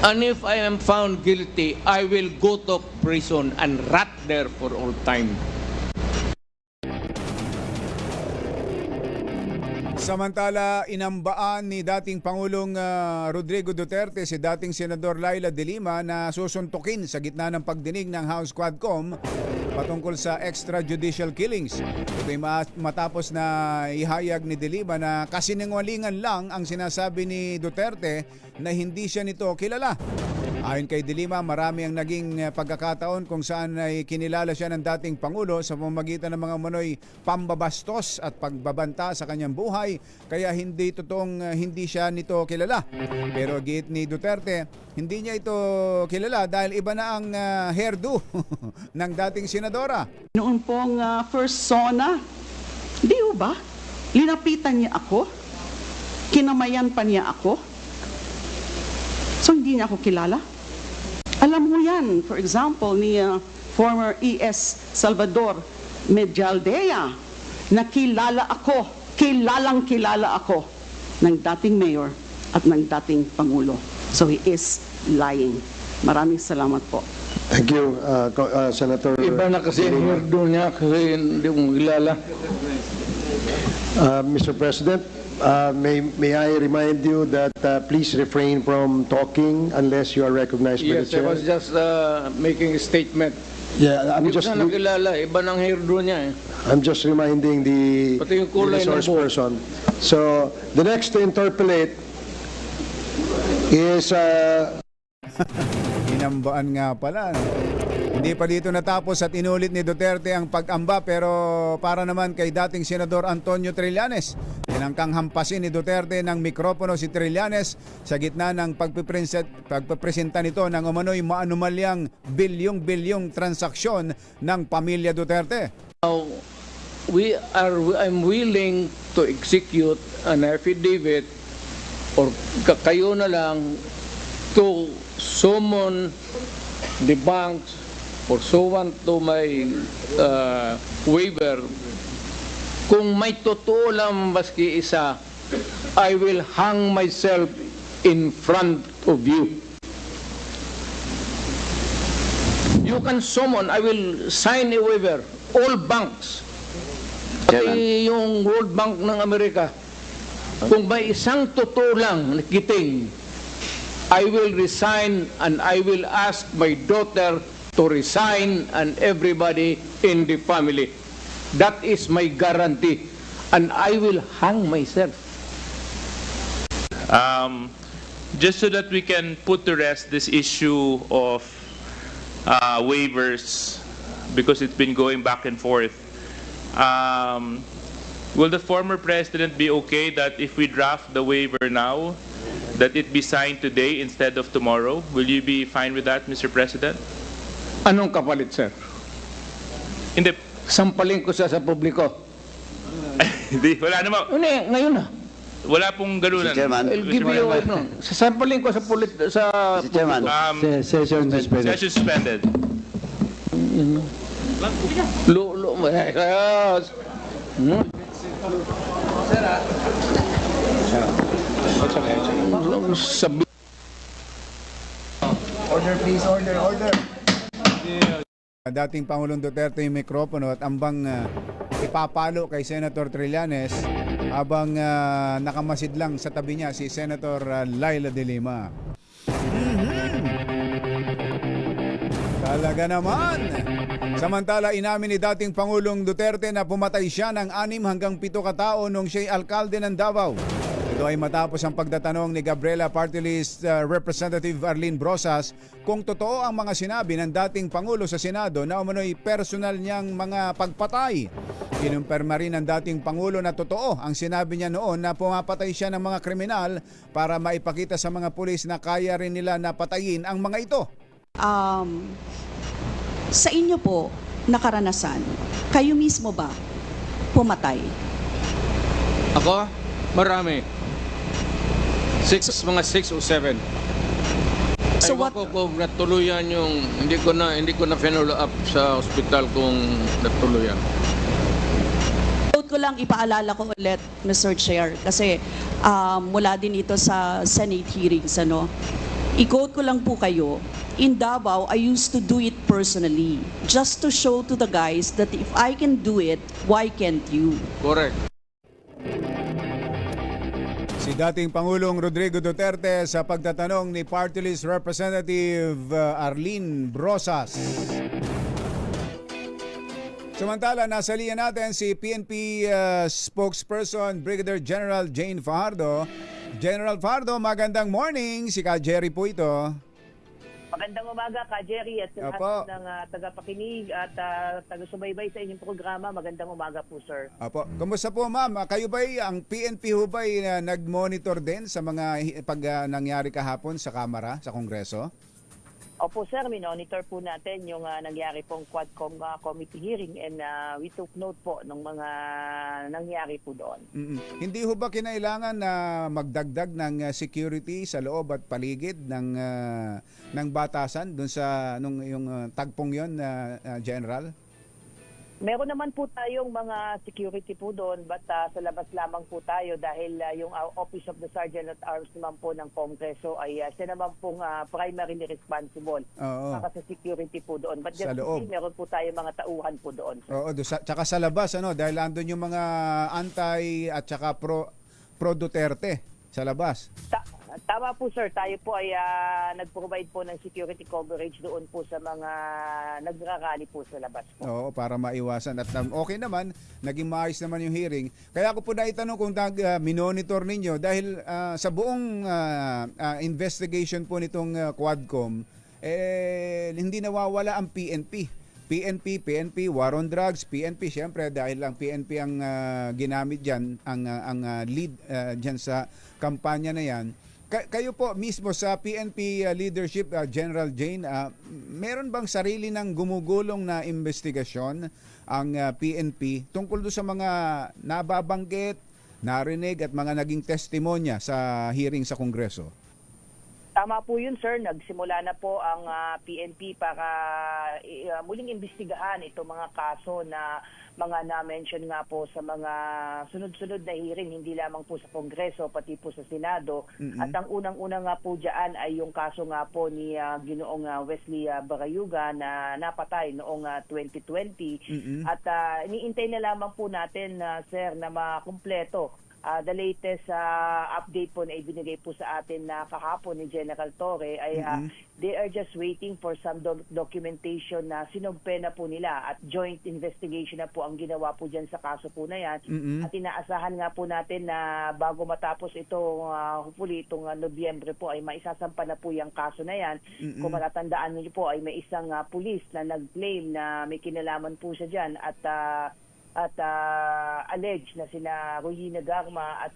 S6: And if I am found guilty, I will go to prison and rot there for all time.
S1: Samantala, inambaan ni dating Pangulong Rodrigo Duterte si dating Senador Laila de Lima na susuntukin sa gitna ng pagdinig ng House Quadcom patungkol sa extrajudicial killings. Ito'y matapos na ihayag ni de Lima na kasinungalingan lang ang sinasabi ni Duterte na hindi siya nito kilala. Ayon kay de Lima, marami ang naging pagkakataon kung saan ay kinilala siya ng dating Pangulo sa pamamagitan ng mga umano'y pambabastos at pagbabanta sa kanyang buhay, kaya hindi totoong hindi siya nito kilala. Pero giit ni Duterte, hindi niya ito kilala dahil iba na ang hairdo ng dating senadora.
S17: Noon pong first SONA, di ba? Linapitan niya ako, kinamayan pa niya ako, so hindi niya ako kilala. Alam mo yan, for example, ni former ES Salvador Medialdea, na kilalang kilala ako ng dating mayor at ng dating Pangulo. So he is lying. Maraming salamat po.
S8: Thank you, Senator.
S6: Iba na kasi ang hirdo niya kasi hindi mo kilala.
S8: Mr. President, may I remind you that please refrain from talking unless you are recognized by the
S6: Yes, I
S8: chair.
S6: was just making a statement.
S8: Yeah, I'm
S6: Hindi
S8: just
S6: ko na nakilala, iba ng hairdo niya eh.
S8: I'm just reminding the
S6: Pati yung kulay ng
S8: resource
S6: buhok.
S8: person. So the next to interpolate is
S1: Inambaan nga pala. Hindi pa dito natapos at inulit ni Duterte ang pag-amba, pero para naman kay dating Senador Antonio Trillanes. Tinangkang hampasin ni Duterte ng mikropono si Trillanes sa gitna ng pagpipresenta nito ng umano'y maanumalyang bilyong-bilyong transaksyon ng pamilya Duterte.
S6: Now, I'm willing to execute an affidavit or kayo na lang to summon the banks pursuant to my waiver. Kung may totoo lang maski isa, I will hang myself in front of you. You can summon, I will sign a waiver. All banks, pati yung World Bank ng Amerika, kung may isang totoo lang nakiting, I will resign and I will ask my daughter to resign and everybody in the family. That is my guarantee. And I will hang myself.
S18: Just so that we can put to rest this issue of waivers, because it's been going back and forth. Will the former president be okay that if we draft the waiver now, that it be signed today instead of tomorrow? Will you be fine with that, Mr. President?
S6: Anong kapalit, sir?
S18: Hindi.
S6: Sampalin ko sa publiko.
S18: Hindi, wala naman.
S6: Ngayon na.
S18: Wala pong ganunan.
S6: I'll give you sasampalin ko sa
S18: Mr. Chairman.
S6: Session suspended.
S18: Session suspended.
S1: Order please, order. Dating Pangulong Duterte yung mikropono at ambang ipapalo kay Senator Trillanes habang nakamasid lang sa tabi niya si Senator Laila de Lima. Talaga naman. Samantala, inamin ni dating Pangulong Duterte na pumatay siya ng 6 hanggang 7 katao nung siya'y alkalde ng Davao. Ito ay matapos ang pagtatanong ni Gabriela Party List Representative Arlene Brosas kung totoo ang mga sinabi ng dating Pangulo sa Senado na umano'y personal niyang mga pagpatay. Kinumpirma rin ng dating Pangulo na totoo ang sinabi niya noon na pumapatay siya ng mga kriminal para maipakita sa mga pulis na kaya rin nila na patayin ang mga ito.
S16: Sa inyo po, nakaranasan, kayo mismo ba pumatay?
S6: Ako? Marami. Mga 6 o 7.
S16: So
S6: Ewan ko kung natuluyan yung hindi ko na follow up sa ospital kung natuluyan.
S16: Ko lang ipaalala ko ulit, Mr. Chair, kasi mula din ito sa Senate hearings, ano. I-quote ko lang po kayo. In Davao, I used to do it personally, just to show to the guys that if I can do it, why can't you?
S6: Correct.
S1: Si dating Pangulong Rodrigo Duterte sa pagtatanong ni Party List Representative Arlene Brosas. Samantala, nasa linya natin si PNP spokesperson Brigadier General Jane Fajardo. General Fajardo, magandang morning. Si Ka Jerry po ito.
S19: Magandang umaga, Ka Jerry, at sa lahat ng tagapakinig at taga-subaybay sa inyong programa. Magandang umaga po, sir.
S1: Apo. Kumusta po, ma'am? Kayo ba'y, ang PNP ho ba'y nag-monitor din sa mga pag nangyari kahapon sa Kamara, sa Kongreso?
S19: Opo, sir, minonitor po natin yung nangyari pong Quadcom committee hearing and we took note po ng mga nangyari po doon.
S1: Hindi ho ba kinailangan na magdagdag ng security sa loob at paligid ng batasan doon sa yung tagpong yon, General?
S19: Meron naman po tayong mga security po doon, but sa labas lamang po tayo dahil yung Office of the Sergeant at Arms naman po ng Kongreso ay siya naman pong primarily responsible para sa security po doon. But just meron po tayo mga tauhan po doon.
S1: Oo, tsaka sa labas, dahil andun yung mga anti at tsaka pro Duterte sa labas.
S19: Tama po, sir. Tayo po ay nag-provide po ng security coverage doon po sa mga nagrarally po sa labas po.
S1: Oo, para maiwasan. At okay naman, naging maayos naman yung hearing. Kaya ako po naitanong kung minonitor ninyo dahil sa buong investigation po nitong Quadcom, hindi nawawala ang PNP. PNP, War on Drugs, PNP, syempre dahil lang PNP ang ginamit dyan, ang lead dyan sa kampanya na yan. Kayo po mismo sa PNP leadership, General Jane, meron bang sarili ng gumugulong na investigasyon ang PNP tungkol doon sa mga nababanggit, narinig at mga naging testimonya sa hearing sa Kongreso?
S19: Tama po yun, sir. Nagsimula na po ang PNP para muling imbestigahan itong mga kaso na mga na-mention nga po sa mga sunod-sunod na hearing, hindi lamang po sa Kongreso, pati po sa Senado. At ang unang-una nga po dyan ay yung kaso nga po ni Ginoong Wesley Barayuga na napatay noong 2020. At iniintay na lamang po natin, sir, na makumpleto the latest update po na ibinigay po sa atin na kahapon ni General Torre ay they are just waiting for some documentation na sinumpe na po nila at joint investigation na po ang ginawa po dyan sa kaso po na yan. At inaasahan nga po natin na bago matapos ito, hopefully itong Nobyembre po ay maisasampa na po yung kaso na yan. Kung matatandaan niyo po ay may isang pulis na nag-claim na may kinalaman po siya dyan at alleged na sina Royina Garma at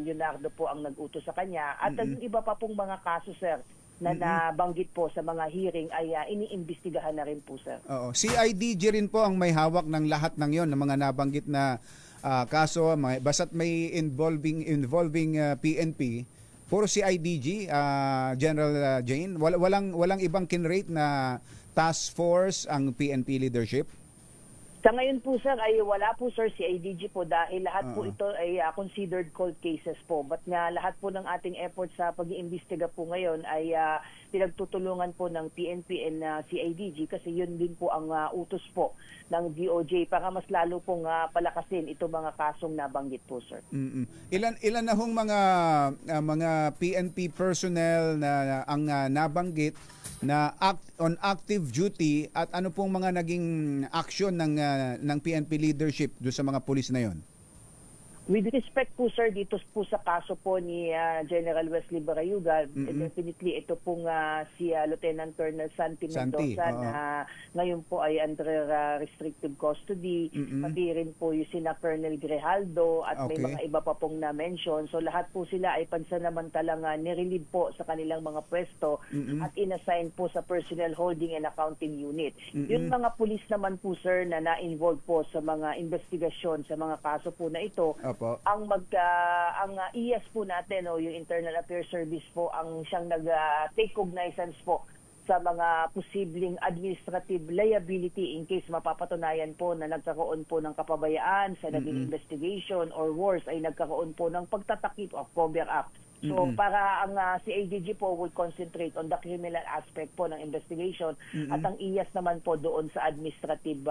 S19: Leonardo po ang nag-utos sa kanya. At ang iba pa pong mga kaso, sir, na nabanggit po sa mga hearing ay iniimbestigahan na rin po, sir.
S1: Oo. CIDG rin po ang may hawak ng lahat ng yon, ng mga nabanggit na kaso, basta't may involving PNP. Puro CIDG, General Jane. Walang ibang kinrate na task force ang PNP leadership?
S19: Sa ngayon po, sir, ay wala po, sir, si IDG po dahil lahat po ito ay considered cold cases po. But nga lahat po ng ating efforts sa pag-iimbestiga po ngayon ay pinagtutulungan po ng PNP and CIDG kasi yun din po ang utos po ng DOJ para mas lalo pong palakasin itong mga kasong nabanggit po, sir.
S1: Ilan na hong mga PNP personnel na ang nabanggit na on active duty at ano pong mga naging action ng PNP leadership do sa mga pulis na yon?
S19: With respect po sir dito po sa kaso po ni General Wesley Barayuga, definitely ito pong si Lieutenant Colonel Santi Mendoza na ngayon po ay under restrictive custody, pati rin po yung sina Colonel Grijaldo at may mga iba pa pong na-mention. So lahat po sila ay pansamantalang nirelieve po sa kanilang mga pwesto at inassign po sa Personnel Holding and Accounting Unit. Yung mga pulis naman po sir na na-involve po sa mga investigasyon sa mga kaso po na ito, ang IAS po natin o yung Internal Affairs Service po ang siyang nag-take cognizance po sa mga posibleng administrative liability in case mapapatunayan po na nagkaroon po ng kapabayaan sa naging investigation or worse ay nagkaroon po ng pagtatakip of cover up. So para ang si ADG po will concentrate on the criminal aspect po ng investigation at ang IAS naman po doon sa administrative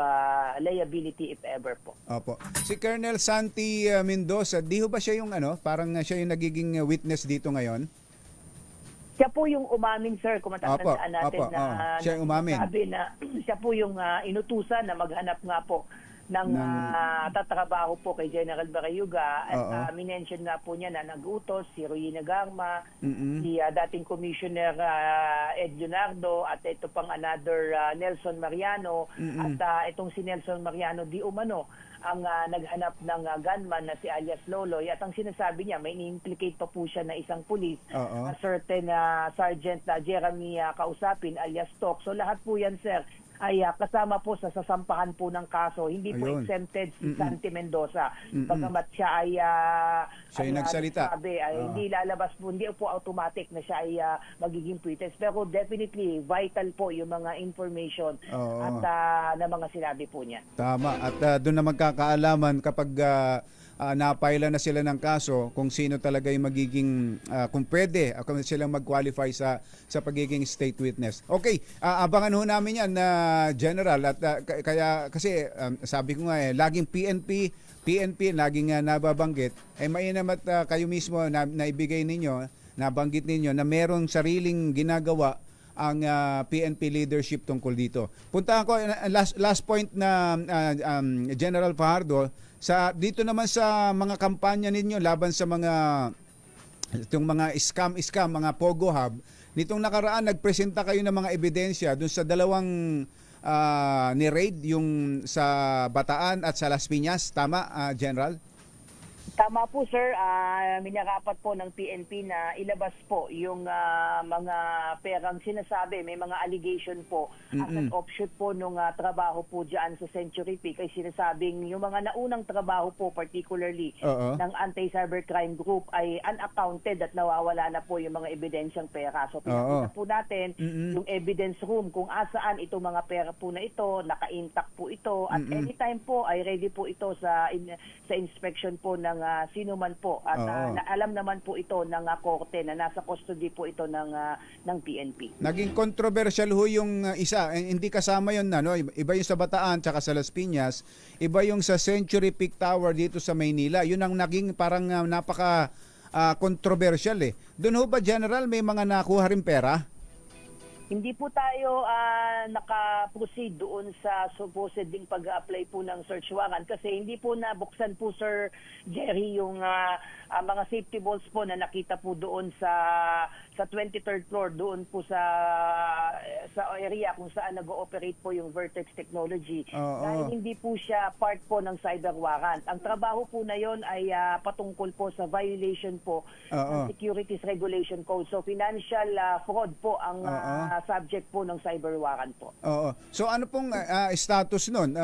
S19: liability if ever po.
S1: Opo. Si Colonel Santi Mendoza, di ho ba siya yung parang siya yung nagiging witness dito ngayon?
S19: Siya po yung umamin sir, kung matatandaan natin na
S1: siya yung umamin.
S19: Sabi na siya po yung inutusan na maghanap nga po ng tatrabaho po kay General Barayuga at minention nga po niya na nag-utos si Royina Garma, si dating Commissioner Ed Leonardo at ito pang another Nelson Mariano at itong si Nelson Mariano di umano ang naghanap ng gunman na si alias Loloy at ang sinasabi niya may ini-implicate pa po siya na isang pulis, a certain Sergeant Jeremy Kausapin alias Tok. So lahat po yan sir ay kasama po sa sasampahan po ng kaso. Hindi po exempted si Santi Mendoza. Bagamat siya ay
S1: siya ay nagsalita.
S19: Hindi lalabas po, hindi po automatic na siya ay magiging witness. Pero definitely vital po yung mga information at na mga sinabi po niya.
S1: Tama. At doon na magkakaalaman kapag napaila na sila ng kaso kung sino talaga yung magiging kung pwede kung silang mag-qualify sa pagiging state witness. Okay, abangan ho namin yan na General at kaya kasi sabi ko nga laging PNP laging nababanggit mainam at kayo mismo naibigay ninyo, nabanggit ninyo na merong sariling ginagawa ang PNP leadership tungkol dito. Punta ko last point na General Fajardo dito naman sa mga kampanya ninyo laban sa itong mga scam, mga Pogo Hub. Nitong nakaraan nagpresenta kayo ng mga ebidensya dun sa dalawang ni-raid yung sa Bataan at sa Las Piñas, tama General?
S19: Tama po sir, minarapat po ng PNP na ilabas po yung mga perang sinasabi, may mga allegation po as an offshoot po nung trabaho po dyan sa Century Peak ay sinasabing yung mga naunang trabaho po particularly ng anti-cybercrime group ay unaccounted at nawawala na po yung mga ebidensyang pera. So pinakita po natin yung evidence room kung asaan itong mga pera po na ito, naka-intact po ito at anytime po ay ready po ito sa inspection po ng sino man po at alam naman po ito ng korte na nasa custody po ito ng PNP.
S1: Naging controversial ho yung isa, hindi kasama yun iba yung sa Bataan tsaka sa Las Piñas, iba yung sa Century Peak Tower dito sa Maynila. Yun ang naging parang napaka controversial Doon ho ba General may mga nakuha rin pera?
S19: Hindi po tayo naka-proceed doon sa supposed ding pag-apply po ng search warrant kasi hindi po nabuksan po Sir Jerry yung mga safety bolts po na nakita po doon sa 23rd floor doon po sa area kung saan nag-ooperate po yung Vertex Technology. Dahil hindi po siya part po ng cyber warrant. Ang trabaho po na yon ay patungkol po sa violation po ng Securities Regulation Code. So financial fraud po ang subject po ng cyber warrant po.
S1: So ano pong status nun?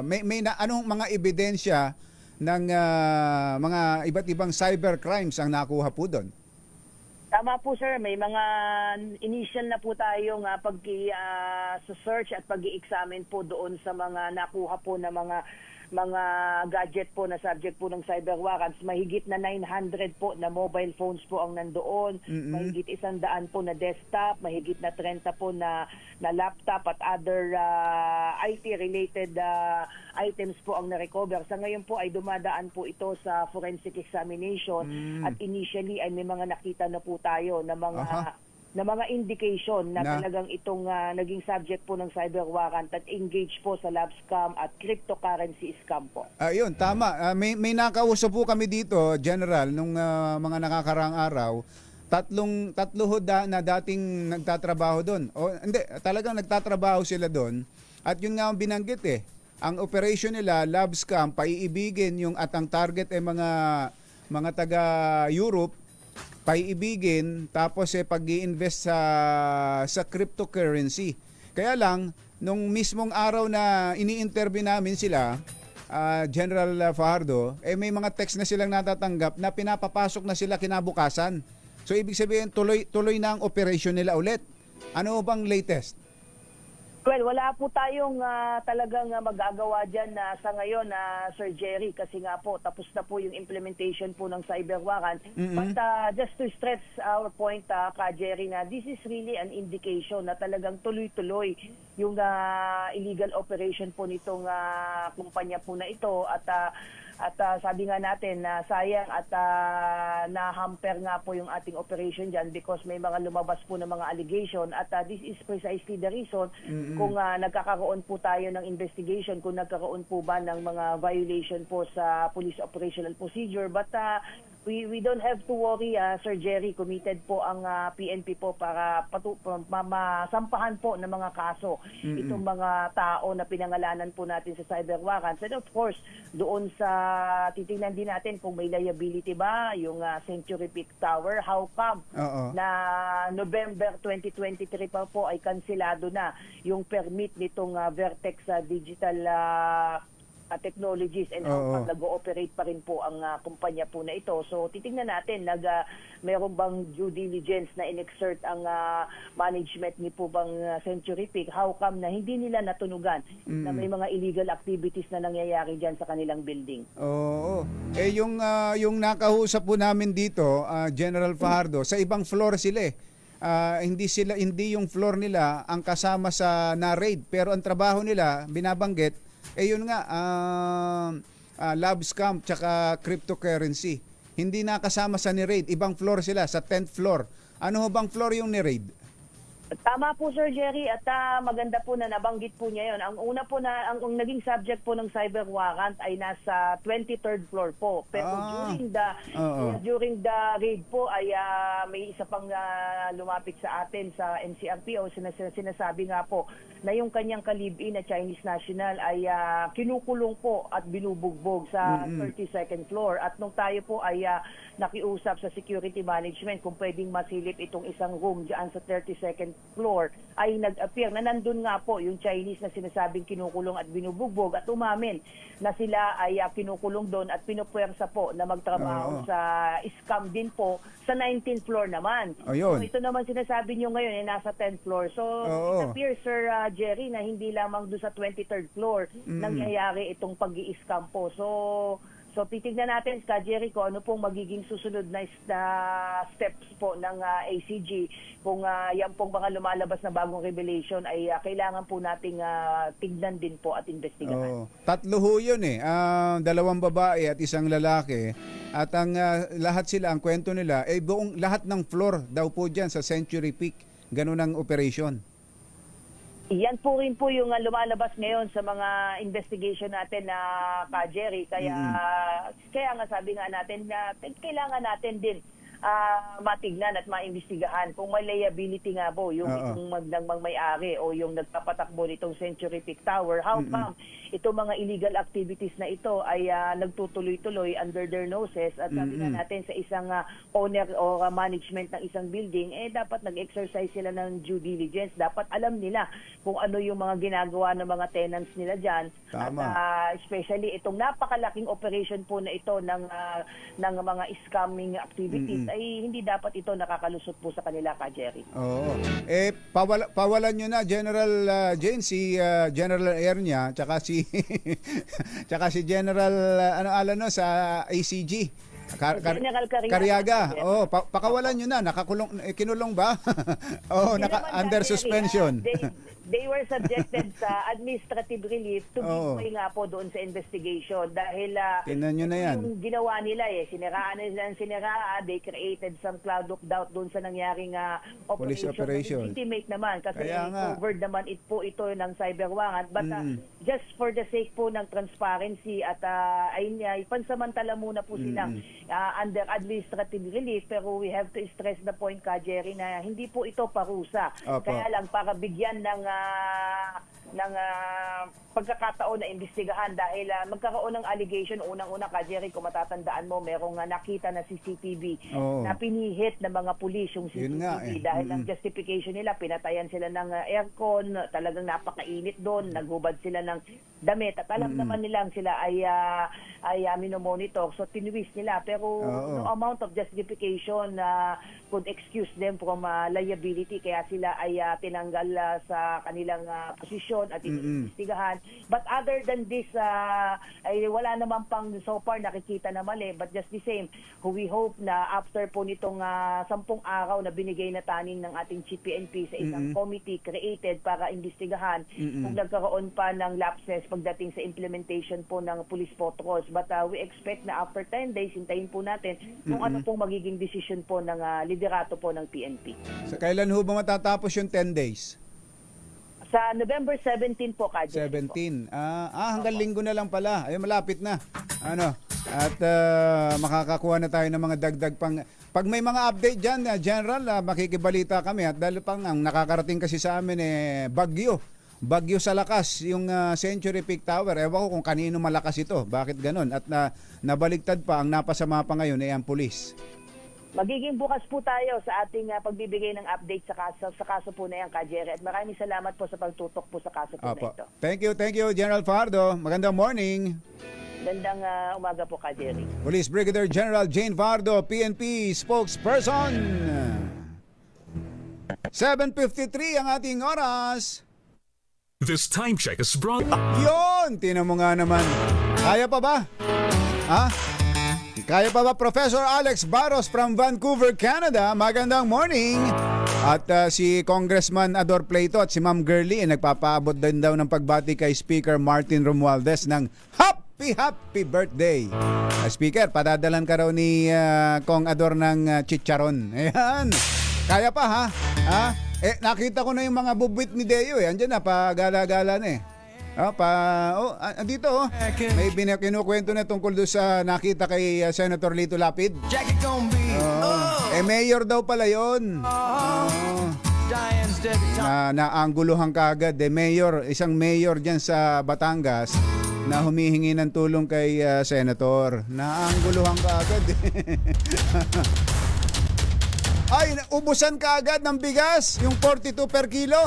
S1: May anong mga ebidensya ng mga iba't ibang cyber crimes ang nakuha po doon?
S19: Tama po sir, may mga initial na po tayong search at pag-i-examine po doon sa mga nakuha po na mga gadget po na subject po ng cyber warrants. Mahigit na 900 po na mobile phones po ang nandoon. Mahigit 100 po na desktop, mahigit na 30 po na laptop at other IT-related items po ang na-recover. Sa ngayon po ay dumadaan po ito sa forensic examination at initially ay may mga nakita na po tayo na mga na mga indication na talagang itong naging subject po ng cyber warrant at engage po sa lab scam at cryptocurrency scam po.
S1: Ayun, tama. May nakausap po kami dito, General, nung mga nakakaraang araw. Tatlo ho na dating nagtatrabaho doon. O hindi, talagang nagtatrabaho sila doon. At yun nga ang binanggit Ang operation nila, lab scam, paiibigin yung at ang target ay mga taga Europe, paiibigin tapos pag-i-invest sa cryptocurrency. Kaya lang nung mismong araw na ini-interview namin sila, General Fajardo, may mga text na silang natatanggap na pinapapasok na sila kinabukasan. So ibig sabihin tuloy na ang operation nila ulit. Ano bang latest?
S19: Well, wala po tayong talagang magagawa dyan sa ngayon, Sir Jerry, kasi nga po, tapos na po yung implementation po ng cyber warrant. But just to stress our point, Jerry, na this is really an indication na talagang tuloy-tuloy yung illegal operation po nitong kumpanya po na ito at sabi nga natin na sayang at na-hamper nga po yung ating operation dyan because may mga lumabas po ng mga allegation at this is precisely the reason kung nagkakaroon po tayo ng investigation, kung nagkaroon po ba ng mga violation po sa police operational procedure. But we don't have to worry, Sir Jerry. Committed po ang PNP po para masampahan po ng mga kaso itong mga tao na pinangalanan po natin sa cyber warrants. And of course, doon sa titingnan din natin kung may liability ba yung Century Peak Tower. How come na November 2023 pa po ay kansilado na yung permit nitong Vertex Digital Technologies and nag-ooperate pa rin po ang kumpanya po na ito. So titingnan natin meron bang due diligence na in-exert ang management ni po bang Century Peak. How come na hindi nila natunugan na may mga illegal activities na nangyayari diyan sa kanilang building?
S1: Oo. Yung nakausap po namin dito, General Fajardo, sa ibang floor sila hindi yung floor nila ang kasama sa na-raid, pero ang trabaho nila binabanggit yun nga, lab scam tsaka cryptocurrency. Hindi nakasama sa ni-raid. Ibang floor sila, sa 10th floor. Ano bang floor yung ni-raid?
S19: Tama po, Sir Jerry, at maganda po na nabanggit po niya yon. Ang una po ang naging subject po ng cyber warrant ay nasa 23rd floor po. Pero during the raid po ay may isa pang lumapit sa atin sa NCRPO. Sinasabi nga po na yung kanyang kalib-in na Chinese national ay kinukulong po at binubugbog sa 32nd floor. At nung tayo po ay nakiusap sa security management kung pwedeng masilip itong isang room dyan sa 32nd floor, ay nag-appear na nandun nga po yung Chinese na sinasabing kinukulong at binubugbog at umamin na sila ay kinukulong doon at pinupwersa po na magtrabaho sa scam din po sa 19th floor naman. So ito naman sinasabi nyo ngayon ay nasa 10th floor. So it appears, Sir Jerry, na hindi lamang doon sa 23rd floor nangyayari itong pag-i-scam po. So titignan natin, Jerry, kung ano pong magiging susunod na steps po ng ACG. Kung yan pong mga lumalabas na bagong revelation ay kailangan po nating tignan din po at investigahan.
S1: Tatlo ho yun dalawang babae at isang lalaki. At ang lahat sila, ang kwento nila, buong lahat ng floor daw po dyan sa Century Peak. Ganun ang operation.
S19: Yan po rin po yung lumalabas ngayon sa mga investigation natin na Jerry. Kaya nga sabi nga natin na kailangan natin din matignan at maimbestigahan kung may liability nga po yung itong may-ari o yung nagpapatakbo nitong Century Peak Tower. How come itong mga illegal activities na ito ay nagtutuloy-tuloy under their noses at sabi nga natin sa isang owner o management ng isang building, dapat nag-exercise sila ng due diligence. Dapat alam nila kung ano yung mga ginagawa ng mga tenants nila dyan.
S1: Tama.
S19: At especially itong napakalaking operation po na ito ng mga scamming activities ay hindi dapat ito nakakalusot po sa kanila, Jerry.
S1: Oo. Pawalan nyo na, General Jane, si General Ernia, tsaka si General sa ACG.
S19: General
S1: Cariaga. Pakawalan nyo na. Nakakulong, kinulong ba? Under suspension.
S19: they were subjected sa administrative relief to
S1: Oo.
S19: give way nga po doon sa investigation dahil
S1: Tingnan nyo na yan.
S19: yung ginawa nila siniraan nila ng siniraan, they created some cloud of doubt doon sa nangyaring
S1: Police operation.
S19: Legitimate naman kasi
S1: Kaya nga.
S19: covered naman ito ng cyberwangan, but just for the sake po ng transparency at ayun nga, pansamantala muna po silang under administrative relief, pero we have to stress the point, Ka Jerry, na hindi po ito parusa.
S1: Opo.
S19: Kaya lang para bigyan ng pagkakataon na imbestigahan dahil magkaroon ng allegation unang-una, Ka Jerry, kung matatandaan mo, merong nakita na CCTV
S1: Oo.
S19: na pinihit ng mga pulis yung
S1: Yun
S19: CCTV
S1: nga,
S19: dahil ng justification nila, pinatayan sila ng aircon, talagang napakainit doon, naghubad sila ng damit at alam naman nilang sila ay minomonitor, so tinwist nila, pero no amount of justification could excuse them from liability, kaya sila ay tinanggal sa kanilang posisyon at inimbestigahan. But other than this, ay wala naman pang so far nakikita na mali, but just the same, we hope na after po nitong 10 araw na binigay na tanin ng ating Chief PNP sa isang committee created para imbestigahan kung nagkaroon pa ng lapses pagdating sa implementation po ng police protocols. But we expect na after 10 days, hintayin po natin kung ano pong magiging decision po ng liderato po ng PNP.
S1: Sa kailan ho ba matatapos yung 10 days?
S19: Sa November 17 po, Ka Jerry.
S1: 17. Hanggang linggo na lang pala. Ay, malapit na. At makakakuha na tayo ng mga dagdag pang... Pag may mga update dyan, General, makikibalita kami. At dahil pang ang nakakarating kasi sa amin, bagyo sa lakas, yung Century Peak Tower. Ewan ko kung kanino malakas ito. Bakit ganun? At nabaligtad pa, ang napasama pa ngayon ay ang pulis.
S19: Magiging bukas po tayo sa ating pagbibigay ng update sa kaso po na yan, Ka Jerry. At maraming salamat po sa pagtutok po sa kaso po na ito.
S1: Thank you, General Fardo. Magandang morning.
S19: Gandang umaga po, Ka Jerry.
S1: Police Brigadier General Jane Fardo, PNP spokesperson. 7:53 ang ating oras.
S7: This time check is brought...
S1: Yun! Tinan mo nga naman. Kaya pa ba? Kaya pa ba, Professor Alex Barros from Vancouver, Canada? Magandang morning. At si Congressman Ador Plato at si Ma'am Girlie nagpapaabot din daw ng pagbati kay Speaker Martin Romualdez ng happy birthday. Speaker, padadalan ka raw ni Kong Ador ng chicharon. Ayan. Kaya pa, ha? Nakita ko na yung mga bubwit ni Deo. Andiyan na, pagala-gala na eh. Dito may kinukwento na tungkol doon sa nakita kay Senator Lito Lapid. Mayor daw pala yun. Naangguluhan kaagad. Isang mayor dyan sa Batangas na humihingi ng tulong kay Senator. Naangguluhan kaagad. Ay, ubusan kaagad ng bigas, yung 42 per kilo.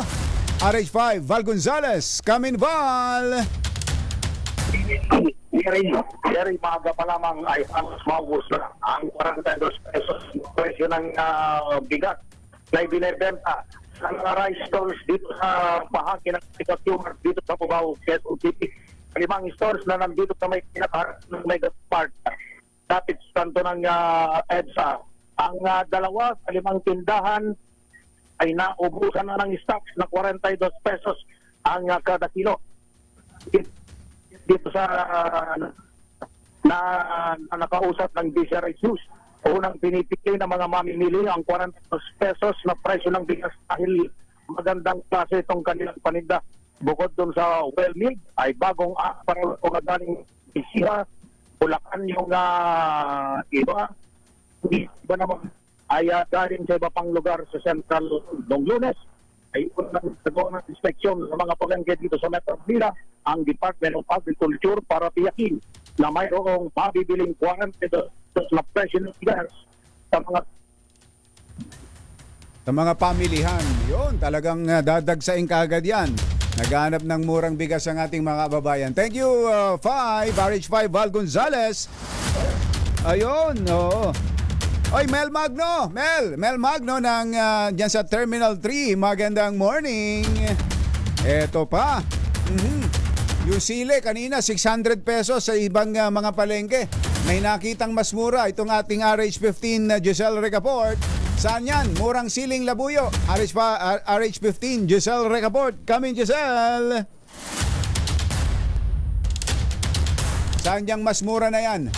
S1: RH5, Val Gonzales, Kamin Val.
S12: Jerry, maaga pa lamang ay halos maubos na ang 42 pesos presyo ng bigas na ibinebenta sa mga rice stores dito sa bahagi ng consumer dito sa Cubao, Quezon City. 5 stores na nandito sa may pinakaharap ng Mega Park. Dapat sa kanto ng EDSA. Ang dalawa sa 5 tindahan ay naubusan na ng stocks na 42 pesos ang kada kilo. Dito sa nakausap ng DCRH News, unang pinipili ng mga mamimili ang 42 pesos na presyo ng bigas dahil magandang klase itong kanilang paninda. Bukod dun sa well-milled, ay bagong para kung galing Isiha, Bulacan yung iba naman ay galing sa iba pang lugar sa Central noong Lunes ay unang nagawa ng inspeksyon sa mga palengke dito sa Metro Manila ang Department of Agriculture para tiyakin na mayroong mabibiling 42 na presyo ng bigas
S1: sa mga pamilihan. Yun, talagang dadagsain kaagad yan. Naghanap ng murang bigas ang ating mga kababayan. Thank you, RH5 Val Gonzales. Ayun, oo. Oy, Mel Magno ng dyan sa Terminal 3. Magandang morning. Eto pa. Yung sile kanina 600 pesos sa ibang mga palengke. May nakitang mas mura itong ating RH15 Giselle Recaport Saan yan? Murang siling labuyo. RH15, Giselle Recaport. Coming, Giselle. Saan yang mas mura na yan?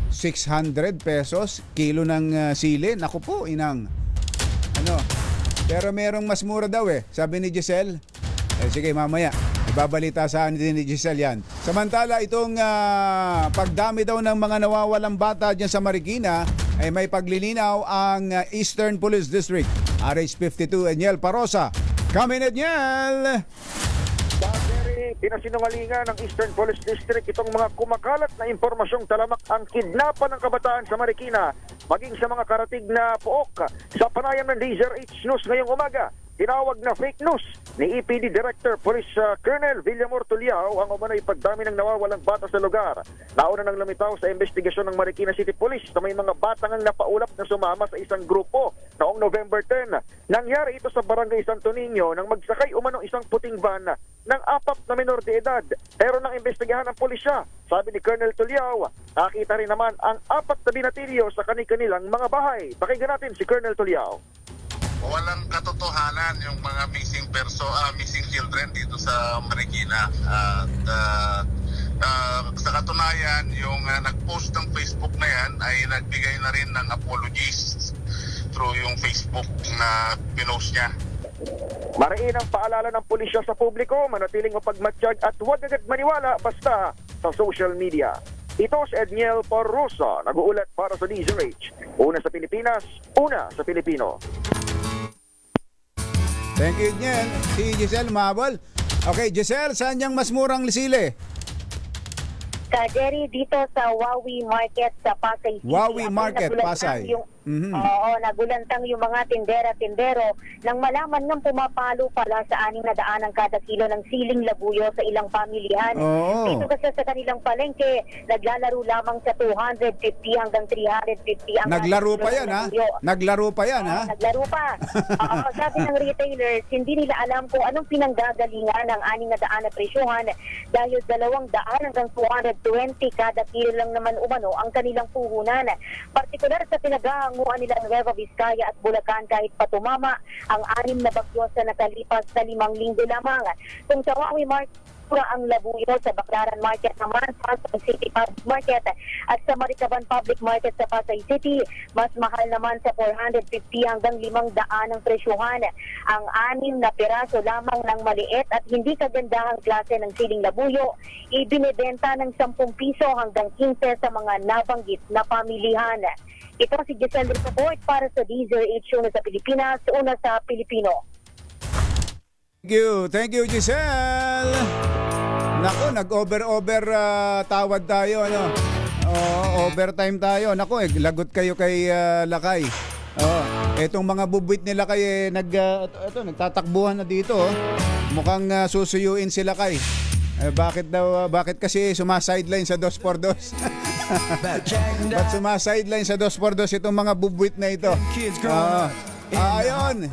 S1: 600 pesos kilo ng sili. Naku po, inang. Pero merong mas mura daw sabi ni Giselle. Sige, mamaya ibabalita sa atin ni Giselle yan. Samantala, itong pagdami daw ng mga nawawalang bata dyan sa Marikina ay may paglilinaw ang Eastern Police District. RH52, Eniel Parosa. Come in, Eniel!
S12: Pinasinungalingan ng Eastern Police District itong mga kumakalat na impormasyong talamak ang kidnapan ng kabataan sa Marikina maging sa mga karatig na pook. Sa panayam ng DZRH News ngayong umaga, tinawag na fake news ni EPD Director Police Colonel Villamor Tuliao ang umano'y pagdami ng nawawalang bata sa lugar. Nauna nang lumitaw sa investigasyon ng Marikina City Police na may mga batang ang napaulap na sumama sa isang grupo noong November 10. Nangyari ito sa Barangay Santo Niño nang magsakay umanong isang puting van ng 4 na menor de edad. Pero nang imbestigahan ng pulisya, sabi ni Colonel Tuliao, nakita rin naman ang 4 na binatilyo sa kanilang mga bahay. Pakinggan natin si Colonel Tuliao.
S20: Walang katotohanan yung mga missing children dito sa Marikina. Sa katunayan, yung nag-post ng Facebook na yan ay nagbigay na rin ng apologies through yung Facebook na pinost niya.
S12: Mariin ang paalala ng pulisya sa publiko, manatiling mapagmatsyag at huwag agad maniwala basta sa social media. Ito si Edniel Parrosa, nag-uulat para sa DZRH. Una sa Pilipinas, una sa Pilipino.
S1: Thank you, Edniel. Si Giselle Mabol. Okay, Giselle, saan yung mas murang sili?
S21: Jerry, dito sa Wawi Market sa Pasay City.
S1: Wawi Market, Pasay.
S21: Oo, nagulantang yung mga tindera-tindero nang malaman ng pumapalo pala sa 6 na daan ang kada kilo ng siling labuyo sa ilang pamilyahan. Dito kasi sa kanilang palengke, naglalaro lamang sa 250 hanggang 350 ang
S1: Naglaro pa yan, ha? Naglaro pa yan, ha?
S21: Naglaro pa. Sabi ng retailers, hindi nila alam kung anong pinanggagalingan ng 6 na daan na presyohan dahil 200 hanggang 220 kada kilo lang naman umano ang kanilang puhunan. Partikular sa pinaghahanguan nila ng Nueva Vizcaya at Bulacan kahit patumama ang 6 na bagyo sa nakalipas na 5 linggo lamang. Kung sa Wawi Market, ang labuyo sa Baclaran Market naman, Pasay City Public Market at sa Maricaban Public Market sa Pasay City, mas mahal naman sa 450 hanggang 500 ang presyohan. Ang 6 na piraso lamang ng maliit at hindi kagandahang klase ng siling labuyo, ibinebenta ng 10 piso hanggang 15 sa mga nabanggit na pamilihan. Ito si Giselle Report para sa DZRH, una sa Pilipinas, una sa Pilipino.
S1: Thank you, Giselle. Nako, nag-over tawad tayo, ano? Overtime tayo. Nako, lagot kayo kay Lakay. Etong mga bubwit ni Lakay nagtatakbuhan na dito. Mukhang susuyuin si Lakay. Bakit kasi sumasideline sa 2x2? Ba't sumasideline sa 2x2 itong mga bubwit na ito? Ayun.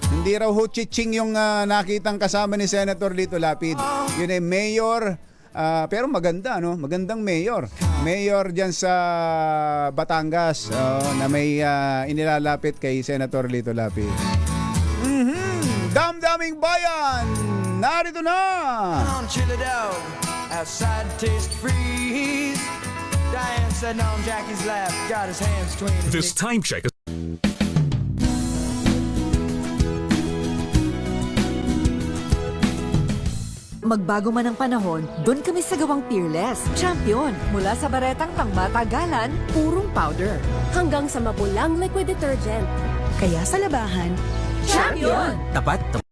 S1: Hindi raw ho chiching yung nakitang kasama ni Senator Lito Lapid. Yun ay mayor, pero maganda, no? Magandang mayor. Mayor dyan sa Batangas na may inilalapit kay Senator Lito Lapid. Damdaming bayan! Narito na!
S14: Chill it out, outside taste freeze. Diane sitting on Jackie's lap, got his hands between his
S7: This time check is
S22: Magbago man ang panahon, doon kami sa gawang Peerless. Champion! Mula sa baretang pangmatagalan, purong powder.
S23: Hanggang sa mapulang liquid detergent.
S22: Kaya sa labahan,
S23: Champion!
S22: Tapat